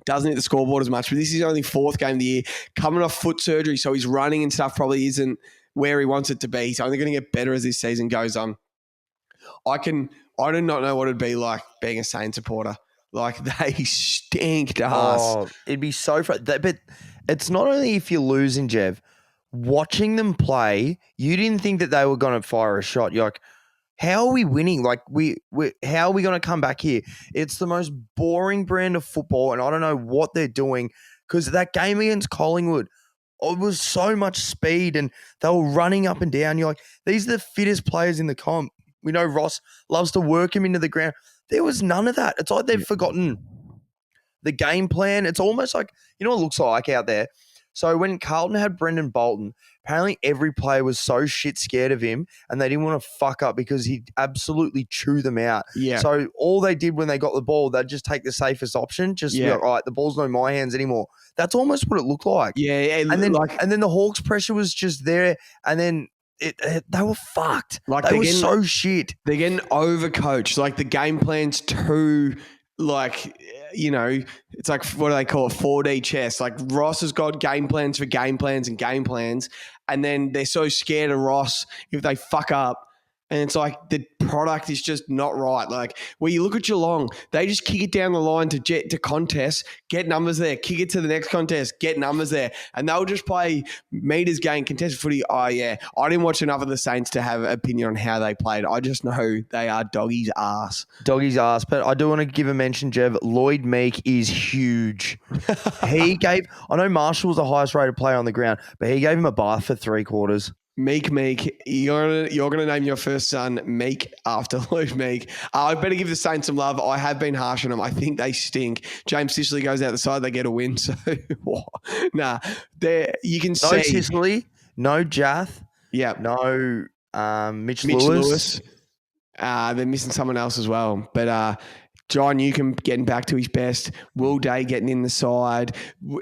Doesn't hit the scoreboard as much, but this is only 4th game of the year. Coming off foot surgery, so his running and stuff probably isn't where he wants it to be. He's only going to get better as this season goes on. I do not know what it'd be like being a Saints supporter. They stink to us. Oh, it'd be so frustrating. But it's not only if you're losing, Jev. Watching them play, you didn't think that they were going to fire a shot. You're like, how are we winning? How are we going to come back here? It's the most boring brand of football, and I don't know what they're doing because that game against Collingwood, it was so much speed, and they were running up and down. You're like, these are the fittest players in the comp. We know Ross loves to work him into the ground. There was none of that. It's like they've forgotten the game plan. It's almost like, you know what it looks like out there? So when Carlton had Brendan Bolton, apparently every player was so shit scared of him and they didn't want to fuck up because he'd absolutely chew them out. Yeah. So all they did when they got the ball, they'd just take the safest option, just be like, all right, the ball's not in my hands anymore. That's almost what it looked like. Yeah. And then the Hawks pressure was just there, and then they were fucked. They were so shit. They're getting overcoached. The game plan's too, it's like, what do they call it? 4D chess. Ross has got game plans for game plans and game plans. And then they're so scared of Ross if they fuck up. And it's like the product is just not right. Where you look at Geelong, they just kick it down the line to contest, get numbers there, kick it to the next contest, get numbers there. And they'll just play meters game, contested footy. Oh, yeah. I didn't watch enough of the Saints to have an opinion on how they played. I just know they are doggy's ass. Doggy's ass. But I do want to give a mention, Jev. Lloyd Meek is huge. I know Marshall was the highest rated player on the ground, but he gave him a bath for 3 quarters. Meek. You're gonna name your first son Meek after Luke Meek. I better give the Saints some love. I have been harsh on them. I think they stink. James Sicily goes out the side, they get a win. So nah, there you can No see. Sicily, no Jath, Yeah, no Mitch Mitch Lewis. Lewis. They're missing someone else as well, but. John Newcomb getting back to his best. Will Day getting in the side.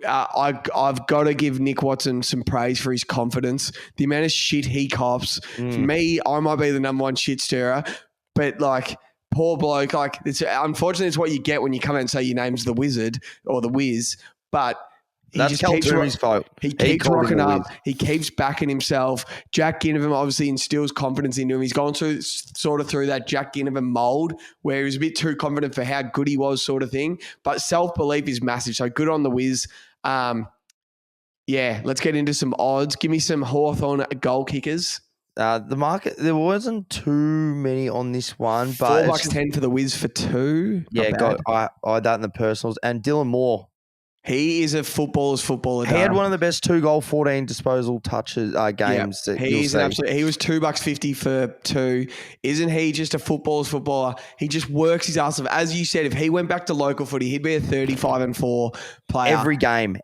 I've got to give Nick Watson some praise for his confidence. The amount of shit he cops. For me, I might be the number one shit stirrer, but like poor bloke. Like unfortunately, it's what you get when you come out and say your name's the Wizard or the Wiz. But That's Kaltumi's fault. He keeps called him rocking the up. Wiz. He keeps backing himself. Jack Ginnivan obviously instills confidence into him. He's gone through that Jack Ginnivan mold where he was a bit too confident for how good he was, sort of thing. But self-belief is massive. So good on the Wiz. Yeah, let's get into some odds. Give me some Hawthorn goal kickers. The market, there wasn't too many on this one, but $4.10 for the Wiz for 2. Yeah, I had that in the personals. And Dylan Moore. He is a footballer. He had one of the best 2-goal, 14 disposal touches games. Yeah, he's an absolute. He was $2.50 for 2. Isn't he just a footballer? He just works his ass off. As you said, if he went back to local footy, he'd be a 35-4 player every game.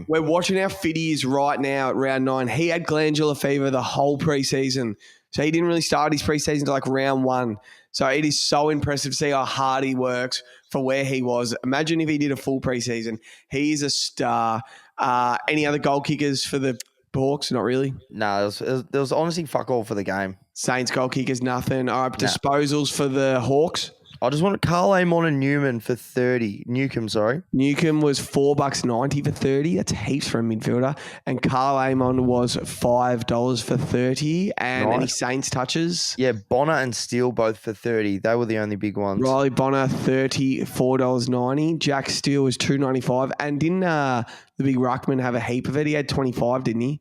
We're watching how fit he is right now at round 9. He had glandular fever the whole preseason, so he didn't really start his preseason until like round 1. So it is so impressive to see how hard he works for where he was. Imagine if he did a full preseason. He's a star. Any other goal kickers for the Hawks? Not really. No, there was honestly fuck all for the game. Saints goal kickers, nothing. All right, disposals for the Hawks. I just want Carl Amon and Newcomb, sorry. Newcomb was $4.90 for 30. That's heaps for a midfielder. And Carl Amon was $5 for 30. And any Saints touches? Yeah, Bonner and Steele both for 30. They were the only big ones. Riley Bonner, $34.90. Jack Steele was $2.95. And didn't the big ruckman have a heap of it? He had 25, didn't he?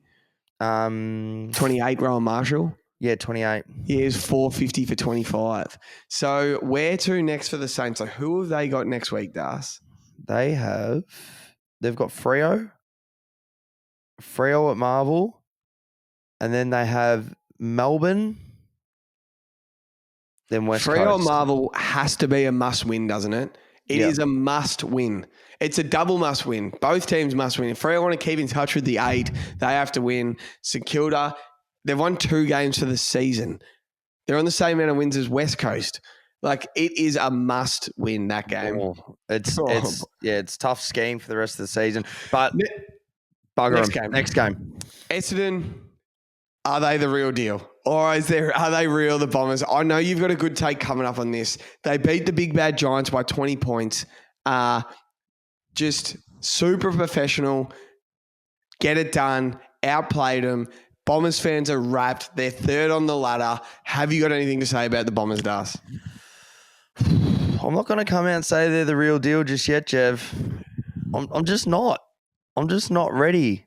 28, Rowan Marshall. Yeah, 28. He is $4.50 for 25. So where to next for the Saints? So who have they got next week, Das? They've got Freo at Marvel, and then they have Melbourne, then West Coast. Freo at Marvel has to be a must win, doesn't it? It is a must win. It's a double must win. Both teams must win. If Freo want to keep in touch with the 8, they have to win. St Kilda, they've won 2 games for the season. They're on the same amount of wins as West Coast. Like, it is a must win, that game. It's tough scheme for the rest of the season. But bugger them. Next game. Essendon, are they the real deal? Or are they real, the Bombers? I know you've got a good take coming up on this. They beat the big bad Giants by 20 points. Just super professional. Get it done. Outplayed them. Bombers fans are wrapped. They're 3rd on the ladder. Have you got anything to say about the Bombers, Das? I'm not going to come out and say they're the real deal just yet, Jev. I'm just not. I'm just not ready.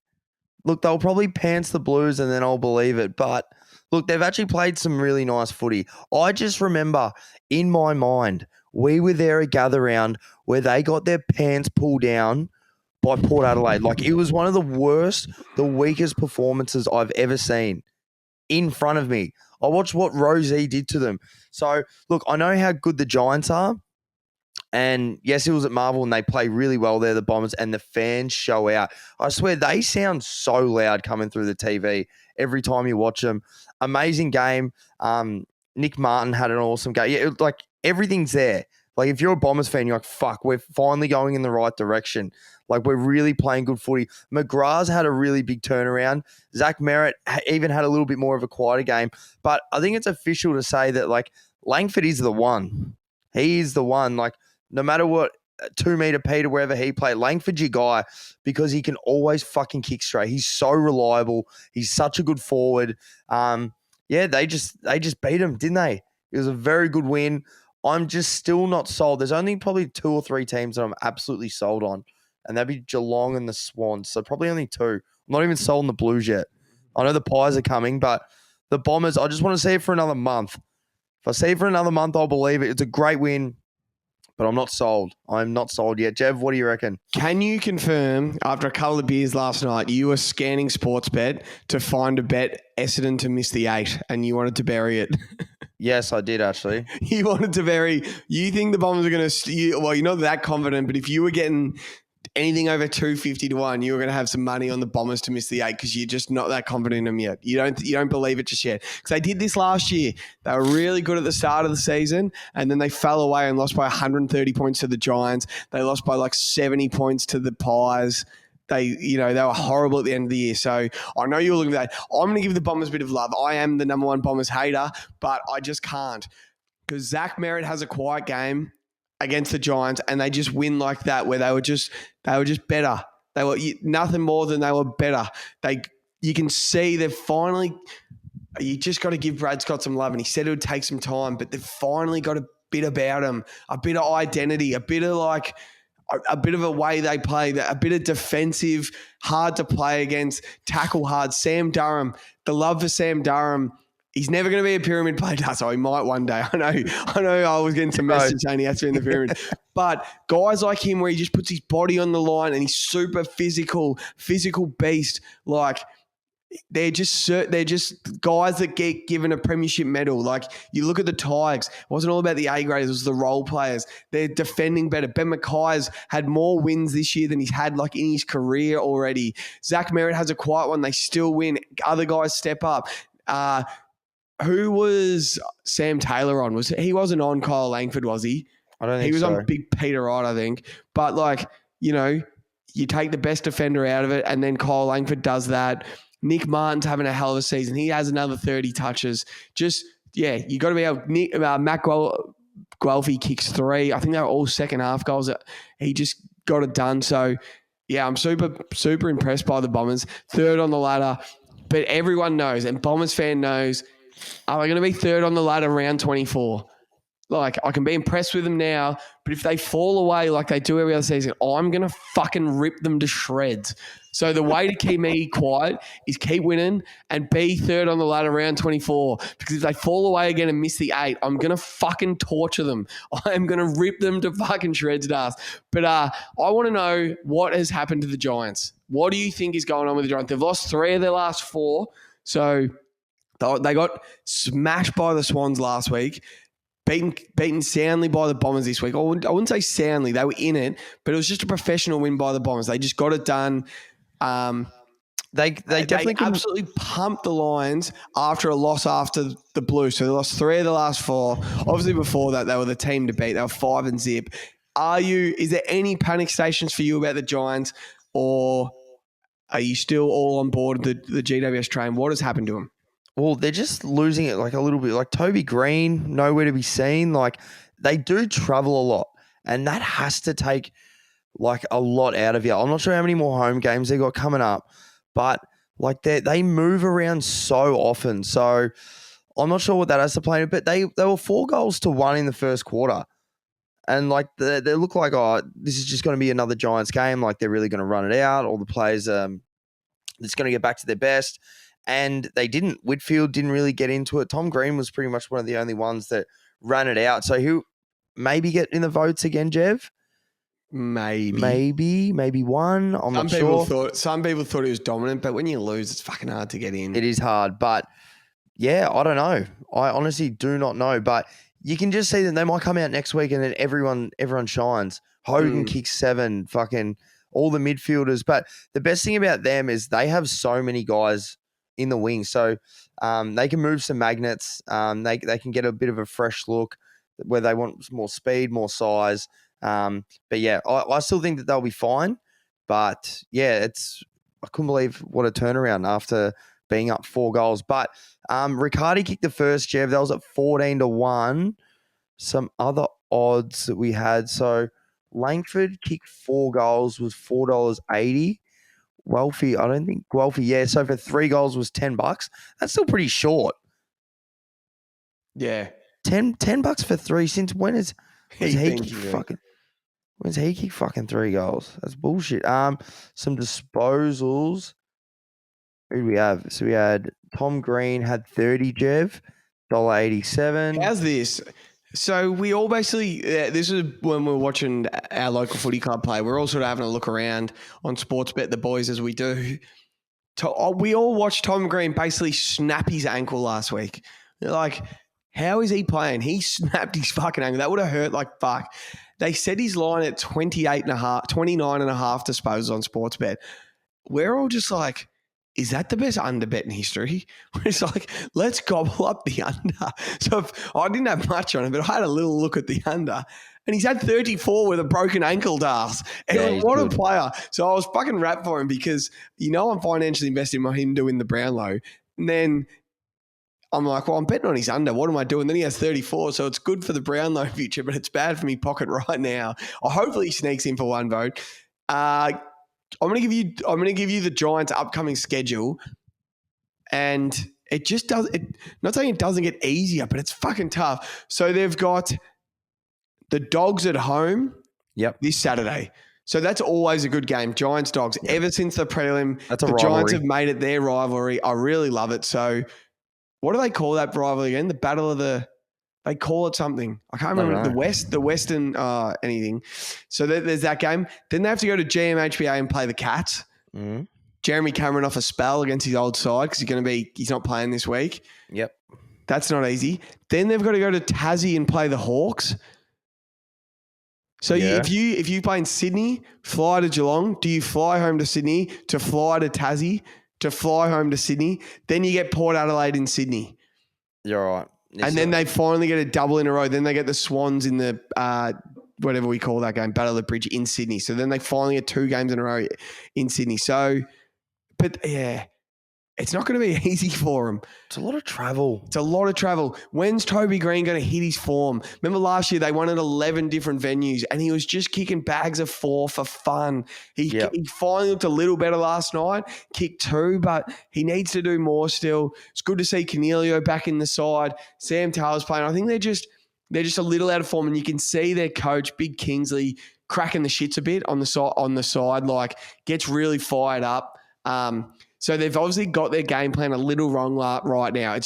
Look, they'll probably pants the Blues and then I'll believe it. But look, they've actually played some really nice footy. I just remember in my mind, we were there at Gather Round where they got their pants pulled down by Port Adelaide. Like, it was one of the weakest performances I've ever seen in front of me. I watched what Rosie did to them. So, look, I know how good the Giants are. And yes, it was at Marvel and they play really well there, the Bombers, and the fans show out. I swear they sound so loud coming through the TV every time you watch them. Amazing game. Nick Martin had an awesome game. Yeah, like, everything's there. Like, if you're a Bombers fan, you're like, fuck, we're finally going in the right direction. Like, we're really playing good footy. McGrath's had a really big turnaround. Zach Merritt even had a little bit more of a quieter game. But I think it's official to say that, like, Langford is the one. He is the one. Like, no matter what, 2 meter Peter, wherever he played, Langford's your guy because he can always fucking kick straight. He's so reliable. He's such a good forward. They just beat him, didn't they? It was a very good win. I'm just still not sold. There's only probably 2 or 3 teams that I'm absolutely sold on, and that'd be Geelong and the Swans. So probably only 2. I'm not even sold on the Blues yet. I know the Pies are coming, but the Bombers, I just want to see it for another month. If I see it for another month, I'll believe it. It's a great win. but I'm not sold. I'm not sold yet. Jev, what do you reckon? Can you confirm, after a couple of beers last night, you were scanning Sportsbet to find a bet Essendon to miss the 8 and you wanted to bury it? Yes, I did actually. You wanted to bury... You think the Bombers are going to... Well, you're not that confident, but if you were getting anything over 250 to 1, you were going to have some money on the Bombers to miss the 8 because you're just not that confident in them yet. You don't believe it just yet. Because they did this last year. They were really good at the start of the season, and then they fell away and lost by 130 points to the Giants. They lost by like 70 points to the Pies. They were horrible at the end of the year. So I know you're looking at that. I'm going to give the Bombers a bit of love. I am the number one Bombers hater, but I just can't. Because Zach Merritt has a quiet game against the Giants, and they just win like that, where they were just better. They were nothing more than they were better. You can see they've finally. You just got to give Brad Scott some love, and he said it would take some time, but they've finally got a bit about them, a bit of identity, a bit of a way they play, a bit of defensive, hard to play against, tackle hard. Sam Durham, the love for Sam Durham. He's never going to be a pyramid player, so he might one day. I know I was getting some messages saying he has to be in the pyramid. But guys like him where he just puts his body on the line and he's super physical beast, like they're just guys that get given a premiership medal. Like you look at the Tigers, it wasn't all about the A graders, it was the role players. They're defending better. Ben Mackay's had more wins this year than he's had like in his career already. Zach Merritt has a quiet one. They still win. Other guys step up. Who was Sam Taylor on? He wasn't on Kyle Langford, was he? I don't think he was so. on Big Peter Wright, I think. But you take the best defender out of it, and then Kyle Langford does that. Nick Martin's having a hell of a season. He has another 30 touches. You got to be able. Matt Guelphy kicks 3. I think they were all second half goals. He just got it done. So, yeah, I'm super, super impressed by the Bombers. 3rd on the ladder. But everyone knows, and Bombers fan knows, are they going to be 3rd on the ladder round 24? Like, I can be impressed with them now, but if they fall away like they do every other season, I'm going to fucking rip them to shreds. So the way to keep me quiet is keep winning and be 3rd on the ladder round 24. Because if they fall away again and miss the 8, I'm going to fucking torture them. I am going to rip them to fucking shreds, dust. But I want to know what has happened to the Giants. What do you think is going on with the Giants? They've lost 3 of their last 4. So they got smashed by the Swans last week. Beaten soundly by the Bombers this week. I wouldn't say soundly. They were in it, but it was just a professional win by the Bombers. They just got it done. They definitely absolutely pumped the Lions after a loss after the Blues. So they lost 3 of the last 4. Obviously, before that, they were the team to beat. They were 5-0. Is there any panic stations for you about the Giants, or are you still all on board the GWS train? What has happened to them? Well, they're just losing it like a little bit. Like Toby Green, nowhere to be seen. Like they do travel a lot, and that has to take like a lot out of you. I'm not sure how many more home games they got coming up, but like they move around so often. So I'm not sure what that has to play. But they were 4 goals to 1 in the first quarter, and like they look like, oh, this is just going to be another Giants game. Like they're really going to run it out. All the players, it's going to get back to their best. And they didn't. Whitfield didn't really get into it. Tom Green was pretty much one of the only ones that ran it out. So who maybe get in the votes again, Jev? Maybe one. I'm not sure. Some people thought he was dominant, but when you lose, it's fucking hard to get in. It is hard. But yeah, I don't know. I honestly do not know. But you can just see that they might come out next week and then everyone shines. Hogan kicks 7, fucking all the midfielders. But the best thing about them is they have so many guys in the wing. So they can move some magnets. They can get a bit of a fresh look where they want more speed, more size. But yeah, I still think that they'll be fine. But yeah, I couldn't believe what a turnaround after being up 4 goals. But Riccardi kicked the first, Jev. That was at 14-1. Some other odds that we had. So Langford kicked 4 goals was $4.80. Guelphy, I don't think Guelphy, yeah. So for 3 goals was $10. That's still pretty short. Yeah. $10 for 3. Since when is he kicked fucking 3 goals? That's bullshit. Some disposals. Who do we have? So we had Tom Green had 30, Jev, $1.87. How's this? So we all basically, this is when we're watching our local footy club play. We're all sort of having a look around on Sportsbet, the boys, as we do. We all watched Tom Green basically snap his ankle last week. They're like, how is he playing? He snapped his fucking ankle. That would have hurt like fuck. They set his line at 29 and a half disposals on Sportsbet. We're all just like, is that the best under bet in history? It's like, let's gobble up the under. So I didn't have much on it, but I had a little look at the under. And he's had 34 with a broken ankle, Das. And what a player. So I was fucking wrapped for him because, I'm financially invested in him doing the Brownlow. And then I'm like, well, I'm betting on his under. What am I doing? Then he has 34. So it's good for the Brownlow future, but it's bad for me pocket right now. Hopefully he sneaks in for one vote. I'm going to give you the Giants' upcoming schedule, and it just does. Not saying it doesn't get easier, but it's fucking tough. So they've got the Dogs at home. Yep. This Saturday. So that's always a good game. Giants Dogs. Yep. Ever since the prelim, the Giants have made it their rivalry. I really love it. So what do they call that rivalry again? The Battle of the. They call it something. I can't remember. The Western anything. So there's that game. Then they have to go to GMHBA and play the Cats. Mm-hmm. Jeremy Cameron off a spell against his old side because he's not playing this week. Yep. That's not easy. Then they've got to go to Tassie and play the Hawks. So if you play in Sydney, fly to Geelong. Do you fly home to Sydney to fly to Tassie to fly home to Sydney? Then you get Port Adelaide in Sydney. You're right. And then they finally get a double in a row. Then they get the Swans in the whatever we call that game, Battle of the Bridge in Sydney. So then they finally get 2 games in a row in Sydney. So, but yeah, it's not going to be easy for them. It's a lot of travel. When's Toby Green going to hit his form? Remember last year they won at 11 different venues and he was just kicking bags of 4 for fun. He finally looked a little better last night, kicked 2, but he needs to do more still. It's good to see Cornelio back in the side. Sam Taylor's playing. I think they're just a little out of form, and you can see their coach, Big Kingsley, cracking the shits a bit on the side, like gets really fired up. So they've obviously got their game plan a little wrong right now.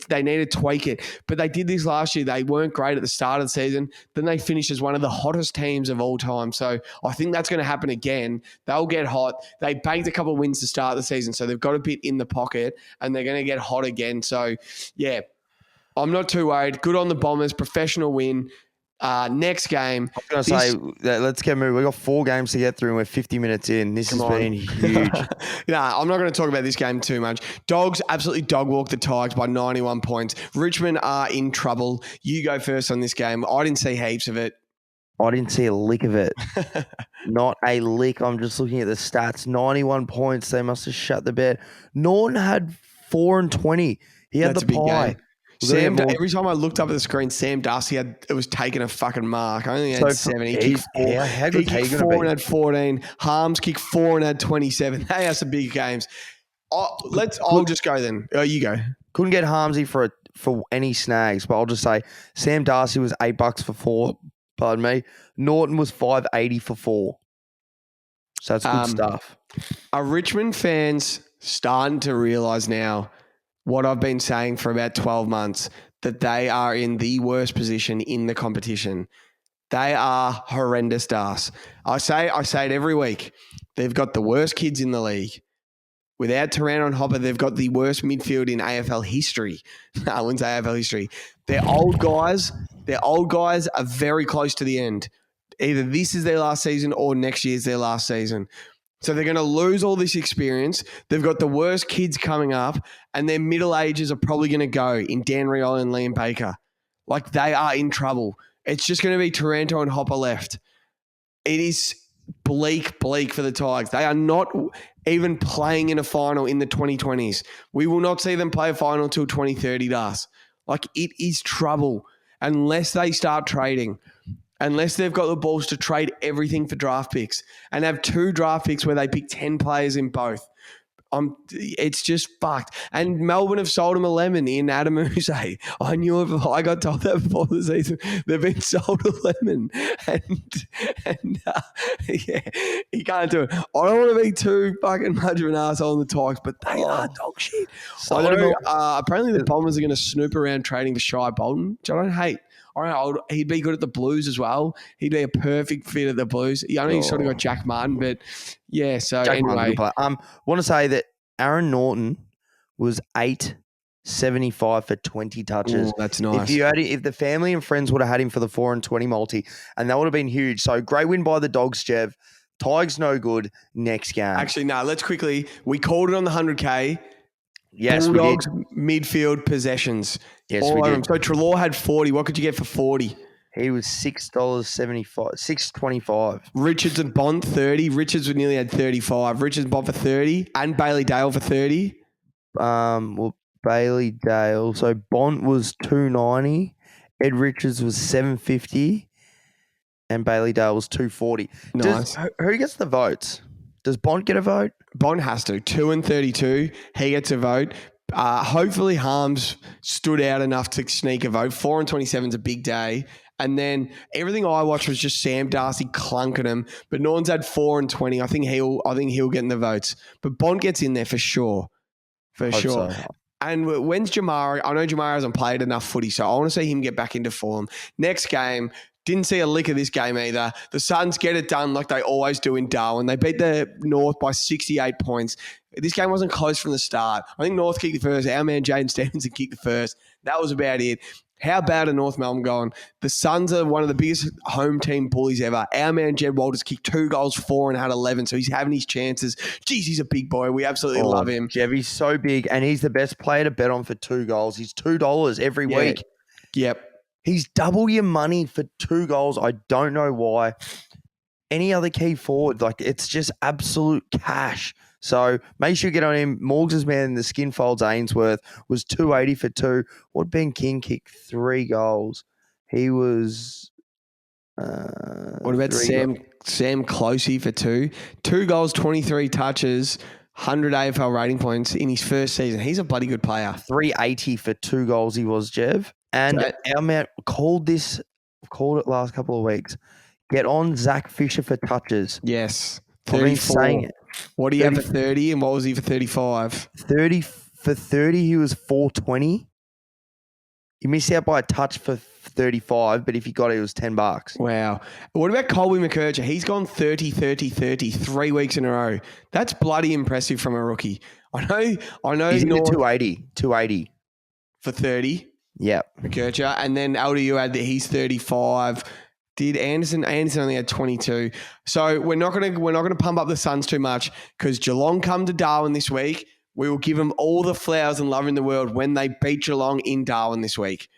They need to tweak it. But they did this last year. They weren't great at the start of the season. Then they finished as one of the hottest teams of all time. So I think that's going to happen again. They'll get hot. They banked a couple of wins to start the season, so they've got a bit in the pocket, and they're going to get hot again. So, yeah, I'm not too worried. Good on the Bombers. Professional win. Next game. I was going to say, let's get moving. We've got 4 games to get through and we're 50 minutes in. This has been huge. Nah, I'm not going to talk about this game too much. Dogs absolutely dog walked the Tigers by 91 points. Richmond are in trouble. You go first on this game. I didn't see heaps of it. I didn't see a lick of it. Not a lick. I'm just looking at the stats. 91 points. They must have shut the bed. Norton had 4 and 20. He had the pie. Every time I looked up at the screen, Sam Darcy was taking a fucking mark. I only had 7. He kicked 4. How good he kicked 4 and had 14. Harms kicked 4 and had 27. They are some big games. I'll just go then. Oh, you go. Couldn't get Harmsy for any snags, but I'll just say Sam Darcy was $8 for 4. Pardon me. Norton was $5.80 for 4. So that's good stuff. Are Richmond fans starting to realise now what I've been saying for about 12 months, that they are in the worst position in the competition? They are horrendous, Das. I say it every week. They've got the worst kids in the league. Without Taranto and Hopper, they've got the worst midfield in AFL history. I wouldn't say AFL history. Their old guys are very close to the end. Either this is their last season or next year's their last season. So they're going to lose all this experience. They've got the worst kids coming up, and their middle ages are probably going to go in Dan Rioli and Liam Baker. Like, they are in trouble. It's just going to be Taranto and Hopper left. It is bleak for the Tigers. They are not even playing in a final in the 2020s. We will not see them play a final until 2030, Das. Like, it is trouble unless they start trading. Unless they've got the balls to trade everything for draft picks and have 2 draft picks where they pick 10 players in both. It's just fucked. And Melbourne have sold him a lemon in Adam Use. I got told that before the season. They've been sold a lemon. And he can't do it. I don't want to be too fucking much of an arsehole on the Tigers, but they are dog shit. I know, apparently the Bombers are going to snoop around trading for Shai Bolton, which I don't hate. I don't know, he'd be good at the Blues as well. He'd be a perfect fit at the Blues. I know you sort of got Jack Martin, but yeah. So Jack Martin's a anyway, good player. Want to say that Aaron Norton was 8.75 for 20 touches. That's nice. If the family and friends would have had him for the 4 and 20 multi, and that would have been huge. So great win by the Dogs, Jev. Tigers no good. Next game. Actually, no. Let's quickly. We called it on the 100K. Yes, Bulldogs we did. midfield possessions. Yes, all we over did. them. So Treloar had 40. What could you get for 40? He was $6.75, $6.25. Richards and Bond 30. Richards would nearly had 35. Richards and Bond for 30, and Bailey Dale for 30. Well, Bailey Dale. So Bont was $2.90. Ed Richards was $7.50. And Bailey Dale was $2.40. Nice. Who gets the votes? Does Bont get a vote? Bond has to. 2 and 32. He gets a vote. Hopefully Harms stood out enough to sneak a vote. 4 and 27 is a big day. And then everything I watched was just Sam Darcy clunking him. But Norton's had 4 and 20. I think he'll get in the votes. But Bond gets in there for sure. For Hope sure. so. And when's Jamara? I know Jamara hasn't played enough footy, so I want to see him get back into form. Next game, didn't see a lick of this game either. The Suns get it done like they always do in Darwin. They beat the North by 68 points. This game wasn't close from the start. I think North kicked the first. Our man Jaden Stevenson kicked the first. That was about it. How bad are North Melbourne going? The Suns are one of the biggest home team bullies ever. Our man Jed Walters kicked 2 goals, 4 and had 11, so he's having his chances. Jeez, he's a big boy. We absolutely love him. Jevy's so big, and he's the best player to bet on for 2 goals. He's $2 every week. Yep. He's double your money for 2 goals. I don't know why. Any other key forward, it's just absolute cash. So make sure you get on him. Morgs' man, the skin folds Ainsworth, was $2.80 for 2. What Ben King kicked 3 goals? He was. What about Sam Closey for 2? 2 goals, 23 touches, 100 AFL rating points in his first season. He's a bloody good player. $3.80 for 2 goals he was, Jev. And our man called it last couple of weeks. Get on Zach Fisher for touches. Yes. 34. I've been saying it. What do you have for 30 and what was he for 35? 30 for 30, he was $4.20. You missed out by a touch for 35, but if you got it, it was $10. Wow. What about Colby McKercher? He's gone 30, 30, 30 3 weeks in a row. That's bloody impressive from a rookie. I know. He's into 280 for 30. Yep. McKercher. And then LDU had that he's 35. Did Anderson only had 22. So we're not gonna pump up the Suns too much because Geelong come to Darwin this week. We will give them all the flowers and love in the world when they beat Geelong in Darwin this week.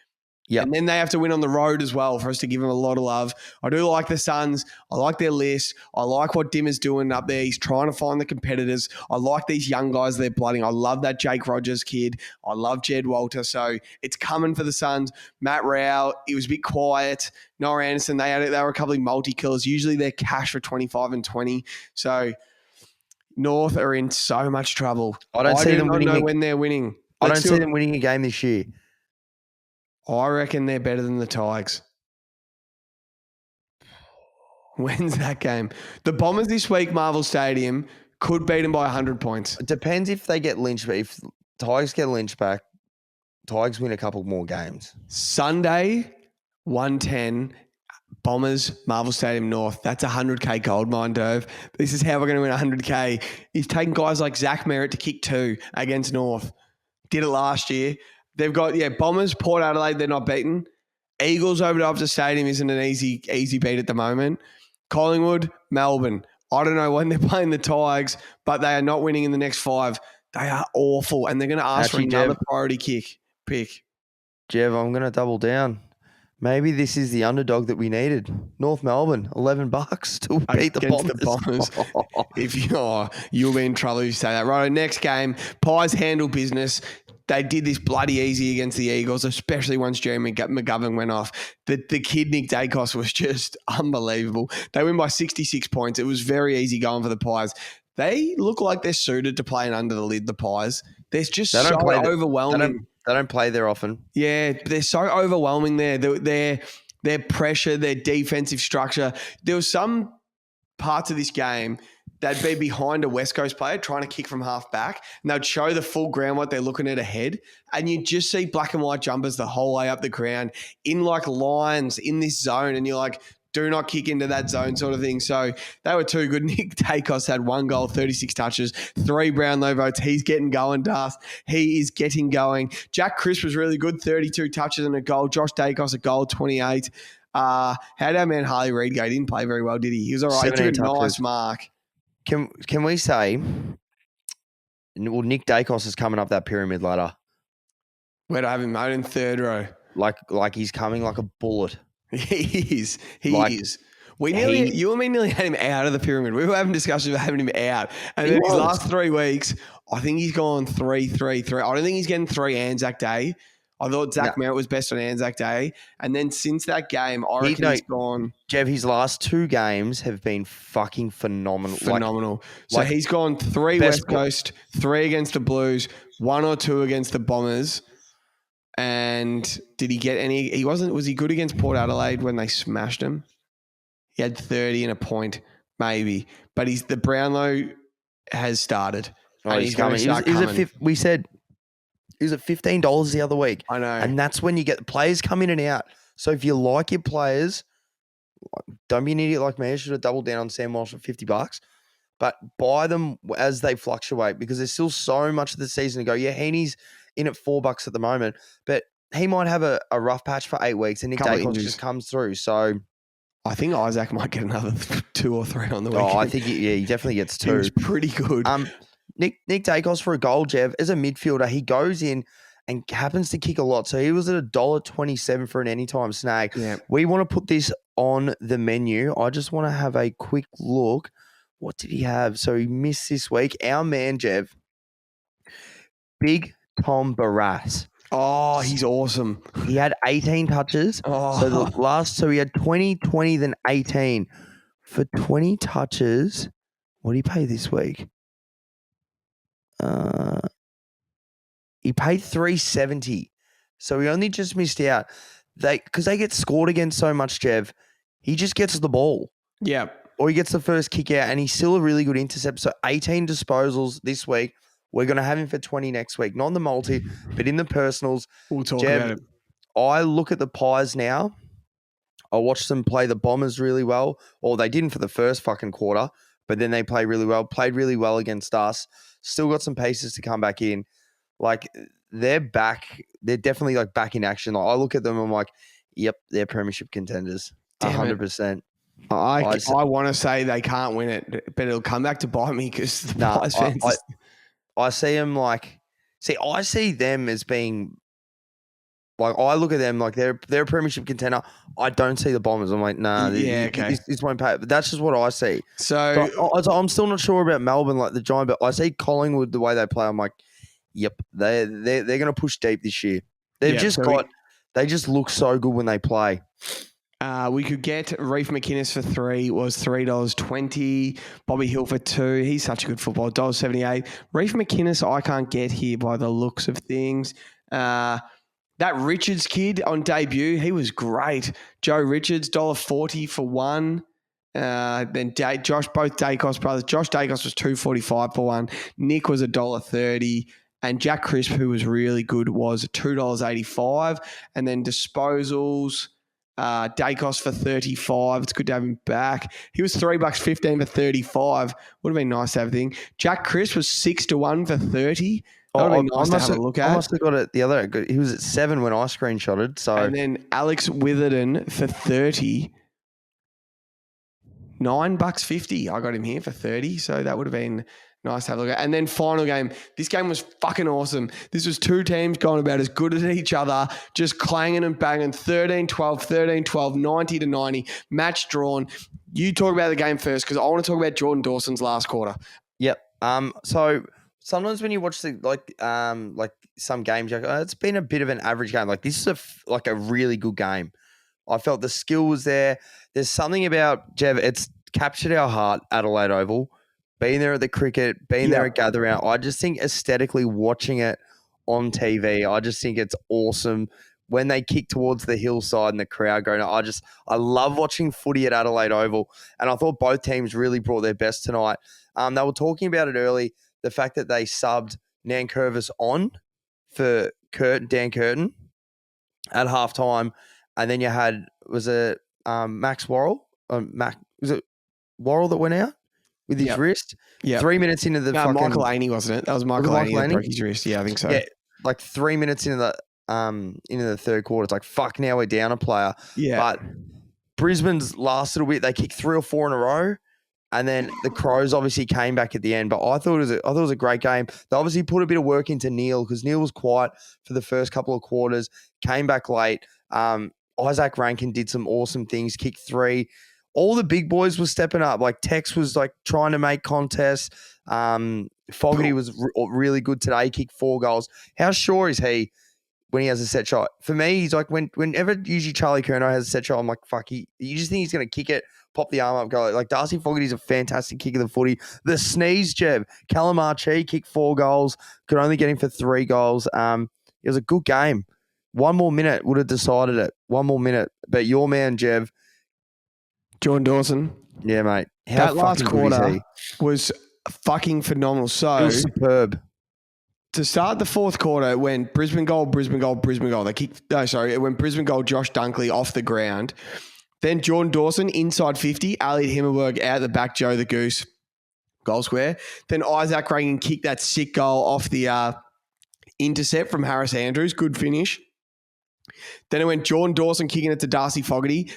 Yeah. And then they have to win on the road as well for us to give them a lot of love. I do like the Suns. I like their list. I like what Dimmer's doing up there. He's trying to find the competitors. I like these young guys they're blooding. I love that Jake Rogers kid. I love Jed Walter. So it's coming for the Suns. Matt Rao, he was a bit quiet. Noah Anderson, they were a couple of multi-killers. Usually they're cash for 25 and 20. So North are in so much trouble. I don't see them winning when they're winning. I don't see them winning a game this year. I reckon they're better than the Tigers. When's that game? The Bombers this week, Marvel Stadium, could beat them by 100 points. It depends if they get lynched, but if Tigers get lynched back, Tigers win a couple more games. Sunday, 110, Bombers, Marvel Stadium North. That's 100K gold mine, Dove. This is how we're going to win 100K. He's taking guys like Zach Merritt to kick 2 against North. Did it last year. They've got, Bombers, Port Adelaide, they're not beaten. Eagles over to Optus Stadium isn't an easy beat at the moment. Collingwood, Melbourne. I don't know when they're playing the Tigers, but they are not winning in the next 5. They are awful, and they're going to ask for another priority pick. Jev, I'm going to double down. Maybe this is the underdog that we needed. North Melbourne, $11 to beat the Bombers. If you'll be in trouble if you say that. Right, next game, Pies handle business. They did this bloody easy against the Eagles, especially once Jeremy McGovern went off. The kid, Nick Dacos, was just unbelievable. They win by 66 points. It was very easy going for the Pies. They look like they're suited to playing under the lid, the Pies. They're just so overwhelming. They don't play there often. Yeah, they're so overwhelming there. Their pressure, their defensive structure. There was some parts of this game they'd be behind a West Coast player trying to kick from half back, and they'd show the full ground what they're looking at ahead, and you'd just see black and white jumpers the whole way up the ground in like lines in this zone, and you're like, do not kick into that zone sort of thing. So they were too good. Nick Dacos had 1 goal, 36 touches, 3 Brownlow votes. He's getting going, Dust. He is getting going. Jack Crisp was really good, 32 touches and a goal. Josh Dacos a goal, 28. How did our man Harley Reid go? He didn't play very well, did he? He was all right. He took a 17 touches. nice mark. Can we say, well, Nick Dacos is coming up that pyramid ladder. Where'd I have him, mate? In third row. Like he's coming like a bullet. He is. He is. You and me nearly had him out of the pyramid. We were having discussions about having him out. And then his last 3 weeks, I think he's gone 3-3-3. I don't think he's getting 3 Anzac Day. I thought Zach Merritt was best on Anzac Day. And then since that game, I reckon he's gone. Jev, his last 2 games have been fucking phenomenal. So he's gone 3 West Coast, 3 against the Blues, 1 or 2 against the Bombers. And did he get any? Was he good against Port Adelaide when they smashed him? He had 30 and a point, maybe. But the Brownlow has started. Oh, he's coming. We said he was at $15 the other week. I know. And that's when you get the players come in and out. So if you like your players, don't be an idiot like me. I should have doubled down on Sam Walsh at $50. But buy them as they fluctuate because there's still so much of the season to go. Yeah, Heaney's in at $4 at the moment, but he might have a rough patch for 8 weeks and Nick Dacos just comes through. So I think Isaac might get another 2 or 3 on the weekend. Oh, I think he definitely gets 2. He's pretty good. Nick Dacos for a goal, Jev, as a midfielder, he goes in and happens to kick a lot. So he was at $1.27 for an anytime snag. Yeah. We want to put this on the menu. I just want to have a quick look. What did he have? So he missed this week. Our man, Jev, Big Tom Barras. Oh, he's awesome. He had 18 touches. Oh. So he had 20, 20, then 18. For 20 touches, what did he pay this week? He paid $370. So he only just missed out. Because they get scored against so much, Jev. He just gets the ball. Yeah. Or he gets the first kick out, and he's still a really good intercept. So 18 disposals this week. We're going to have him for 20 next week. Not in the multi, but in the personals. We'll talk about it. I look at the Pies now. I watched them play the Bombers really well. Or they didn't for the first fucking quarter, but then they played really well. Played really well against us. Still got some pieces to come back in. Like, they're back. They're definitely, like, back in action. Like, I look at them and I'm like, yep, they're premiership contenders. 100%. I want to say they can't win it, but it'll come back to bite me because the Pies fans. I see them I see them as being like, I look at them like they're a premiership contender. I don't see the Bombers. I'm like, nah, this won't pay. But that's just what I see. So I'm still not sure about Melbourne, like the Giant, but I see Collingwood the way they play. I'm like, yep, they're going to push deep this year. They just look so good when they play. We could get Reef McInnes for 3, was $3.20. Bobby Hill for 2. He's such a good footballer, $1.78. Reef McInnes, I can't get here by the looks of things. That Richards kid on debut, he was great. Joe Richards, $1.40 for 1. Then both Dacos brothers. Josh Dacos was $2.45 for 1. Nick was $1.30. And Jack Crisp, who was really good, was $2.85. And then disposals. Dacos for 35. It's good to have him back. He was $3.15 for 35. Would have been nice to have a thing. Jack Crisp was 6-1 for 30. That would have been nice to have a look at. I must have got it the other. He was at 7 when I screenshotted. So and then Alex Witherden for 30. $9.50. I got him here for 30. So that would have been nice to have a look at. And then final game. This game was fucking awesome. This was 2 teams going about as good as each other, just clanging and banging. 13-12, 13-12, 90-90. Match drawn. You talk about the game first because I want to talk about Jordan Dawson's last quarter. Yep. So sometimes when you watch like some games, you're like, it's been a bit of an average game. Like, this is a really good game. I felt the skill was there. There's something about Jev. It's captured our heart, Adelaide Oval. Being there at the cricket, being there at Gather Round, I just think aesthetically watching it on TV, I just think it's awesome. when they kick towards the hillside and the crowd going, I love watching footy at Adelaide Oval. And I thought both teams really brought their best tonight. They were talking about it early, the fact that they subbed Nankervis on for Dan Curtin at halftime. And then you had, was it Max Worrell? Was it Worrell that went out with his wrist? Yeah. 3 minutes into the fucking... Michael Aney, wasn't it? That was Michael Aney that broke his wrist. Yeah, I think so. Yeah, like 3 minutes into the third quarter. It's like, fuck, now we're down a player. Yeah. But Brisbane's last little bit, they kicked 3 or 4 in a row. And then the Crows obviously came back at the end. But I thought it was a great game. They obviously put a bit of work into Neil because Neil was quiet for the first couple of quarters, came back late. Isaac Rankin did some awesome things, kicked 3. All the big boys were stepping up. Like Tex was like trying to make contests. Fogarty was really good today. He kicked 4 goals. How sure is he when he has a set shot? For me, he's like whenever usually Charlie Curnow has a set shot, I'm like, fuck, you just think he's going to kick it, pop the arm up, go. Like Darcy Fogarty's a fantastic kicker of the footy. The sneeze, Jev. Callum Archie kicked 4 goals. Could only get him for 3 goals. It was a good game. 1 more minute would have decided it. 1 more minute. But your man, Jev. Jordan Dawson. Yeah, mate. That last quarter was fucking phenomenal. So it was superb. To start the fourth quarter, when Brisbane goal, they kicked. No, sorry, when Brisbane goal, Josh Dunkley off the ground. Then Jordan Dawson inside 50, Elliot Himmelberg out the back, Joe the Goose, goal square. Then Isaac Rankin kicked that sick goal off the intercept from Harris Andrews, good finish. Then it went Jordan Dawson kicking it to Darcy Fogarty,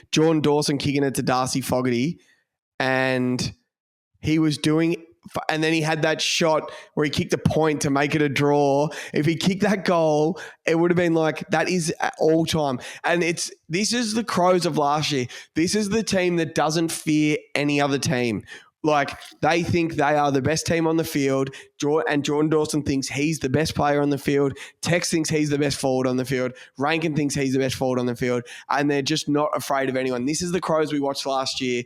and he was doing. And then he had that shot where he kicked a point to make it a draw. If he kicked that goal, it would have been like, that is all time. And this is the Crows of last year. This is the team that doesn't fear any other team. Like, they think they are the best team on the field, and Jordan Dawson thinks he's the best player on the field. Tex thinks he's the best forward on the field. Rankin thinks he's the best forward on the field, and they're just not afraid of anyone. This is the Crows we watched last year,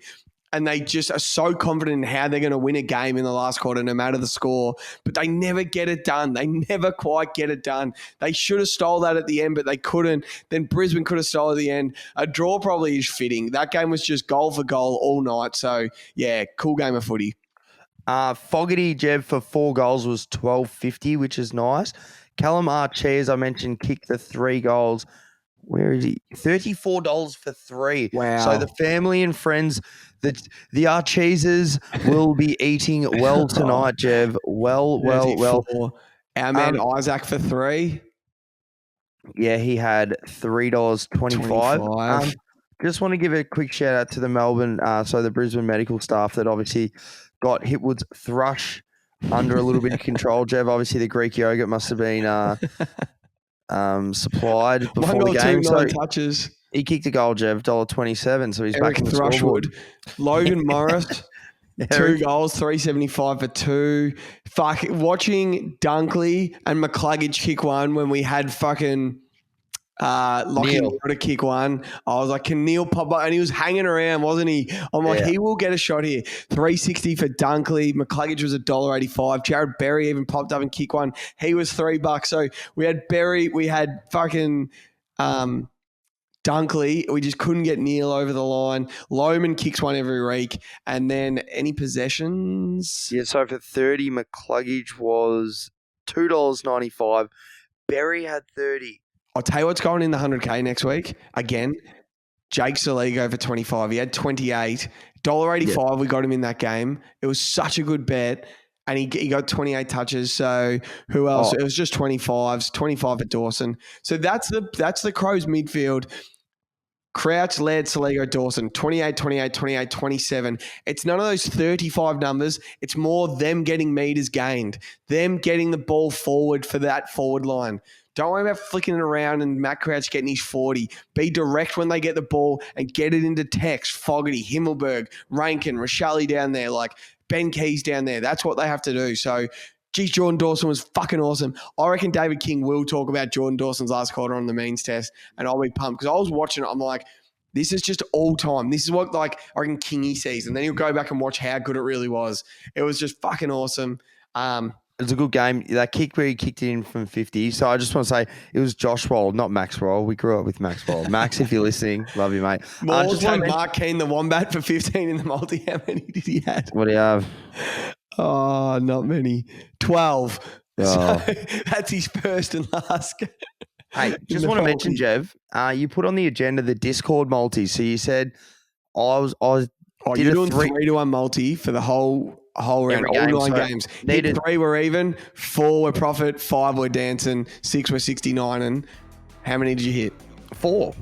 and they just are so confident in how they're going to win a game in the last quarter, no matter the score. But they never get it done. They never quite get it done. They should have stole that at the end, but they couldn't. Then Brisbane could have stole at the end. A draw probably is fitting. That game was just goal for goal all night. So, yeah, cool game of footy. Fogarty, Jev, for 4 goals was $12.50, which is nice. Callum Archie, as I mentioned, kicked the 3 goals. Where is he? $34 for 3. Wow. So the family and friends, the Archeses will be eating well tonight, Jev. Well. Our man Isaac for 3. Yeah, he had $3.25. Just want to give a quick shout out to the Melbourne, the Brisbane medical staff that obviously got Hipwood's thrush under a little bit of control, Jev. Obviously, the Greek yogurt must have been supplied before the game. 9 touches. He kicked a goal, Jev, $1.27. So he's Eric back in the Thrushwood. scoreboard. Logan Morris, 2 goals, $3.75 for 2. Fuck, watching Dunkley and McCluggage kick one when we had fucking Lockie Neal to kick one. I was like, can Neil pop up? And he was hanging around, wasn't he? I'm like, he will get a shot here. $3.60 for Dunkley. McCluggage was $1.85. Jared Berry even popped up and kicked one. He was $3. So we had Berry, we had fucking Dunkley. We just couldn't get Neil over the line. Lohman kicks one every week. And then any possessions? Yeah, so for 30, McCluggage was $2.95. Berry had 30. I'll tell you what's going in the 100K next week. Again, Jake Saligo for 25. He had 28. $1.85, we got him in that game. It was such a good bet. And he got 28 touches. So who else? It was just 25s, 25 for Dawson. So that's the Crows midfield. Crouch, Laird, Saligo, Dawson, 28, 28, 28, 27. It's none of those 35 numbers. It's more them getting meters gained, them getting the ball forward for that forward line. Don't worry about flicking it around and Matt Crouch getting his 40. Be direct when they get the ball and get it into Tex, Fogarty, Himmelberg, Rankin, Rashali down there, like Ben Keys down there. That's what they have to do. So, geez, Jordan Dawson was fucking awesome. I reckon David King will talk about Jordan Dawson's last quarter on the means test, and I'll be pumped because I was watching it. I'm like, this is just all time. This is what I reckon Kingy sees, and then he'll go back and watch how good it really was. It was just fucking awesome. It was a good game. That kick where he kicked it in from 50. So I just want to say it was Josh Wold, not Max Wold. We grew up with Max Wold. Max, if you're listening, love you, mate. More Just than Mark Keane, the Wombat, for 15 in the multi. How many did he have? What do you have? Oh, not many. 12. Oh. So that's his first and last game. Hey, just want to mention, Jev, you put on the agenda the Discord multi. So you said you're doing 3-1 multi for the whole round, all 9 games. Hit 3 were even, 4 were profit, 5 were dancing, 6 were 69. And how many did you hit? 4.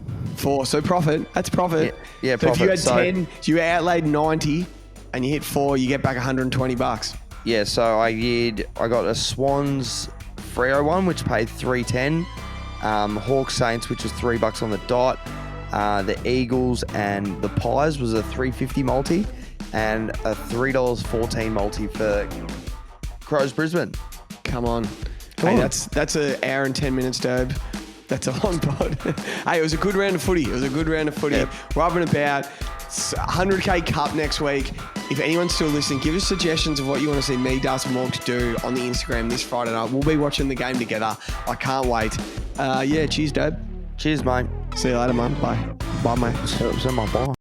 So profit. That's profit. Yeah, so profit. If you had 10, so you outlaid 90 and you hit 4, you get back $120. Yeah, so I got a Swans Freo one, which paid $3.10. Hawks Saints, which was $3 on the dot. The Eagles and the Pies was a $3.50 multi, and a $3.14 multi for Crows Brisbane. Come on. That's an hour and 10 minutes, Dobe. That's a long pod. Hey, it was a good round of footy. Yep. Rubbing about 100K Cup next week. If anyone's still listening, give us suggestions of what you want to see me, Dust, and Morgs do on the Instagram this Friday night. We'll be watching the game together. I can't wait. Cheers, Dobe. Cheers, mate. See you later, man. Bye. Bye, mate. So my bye.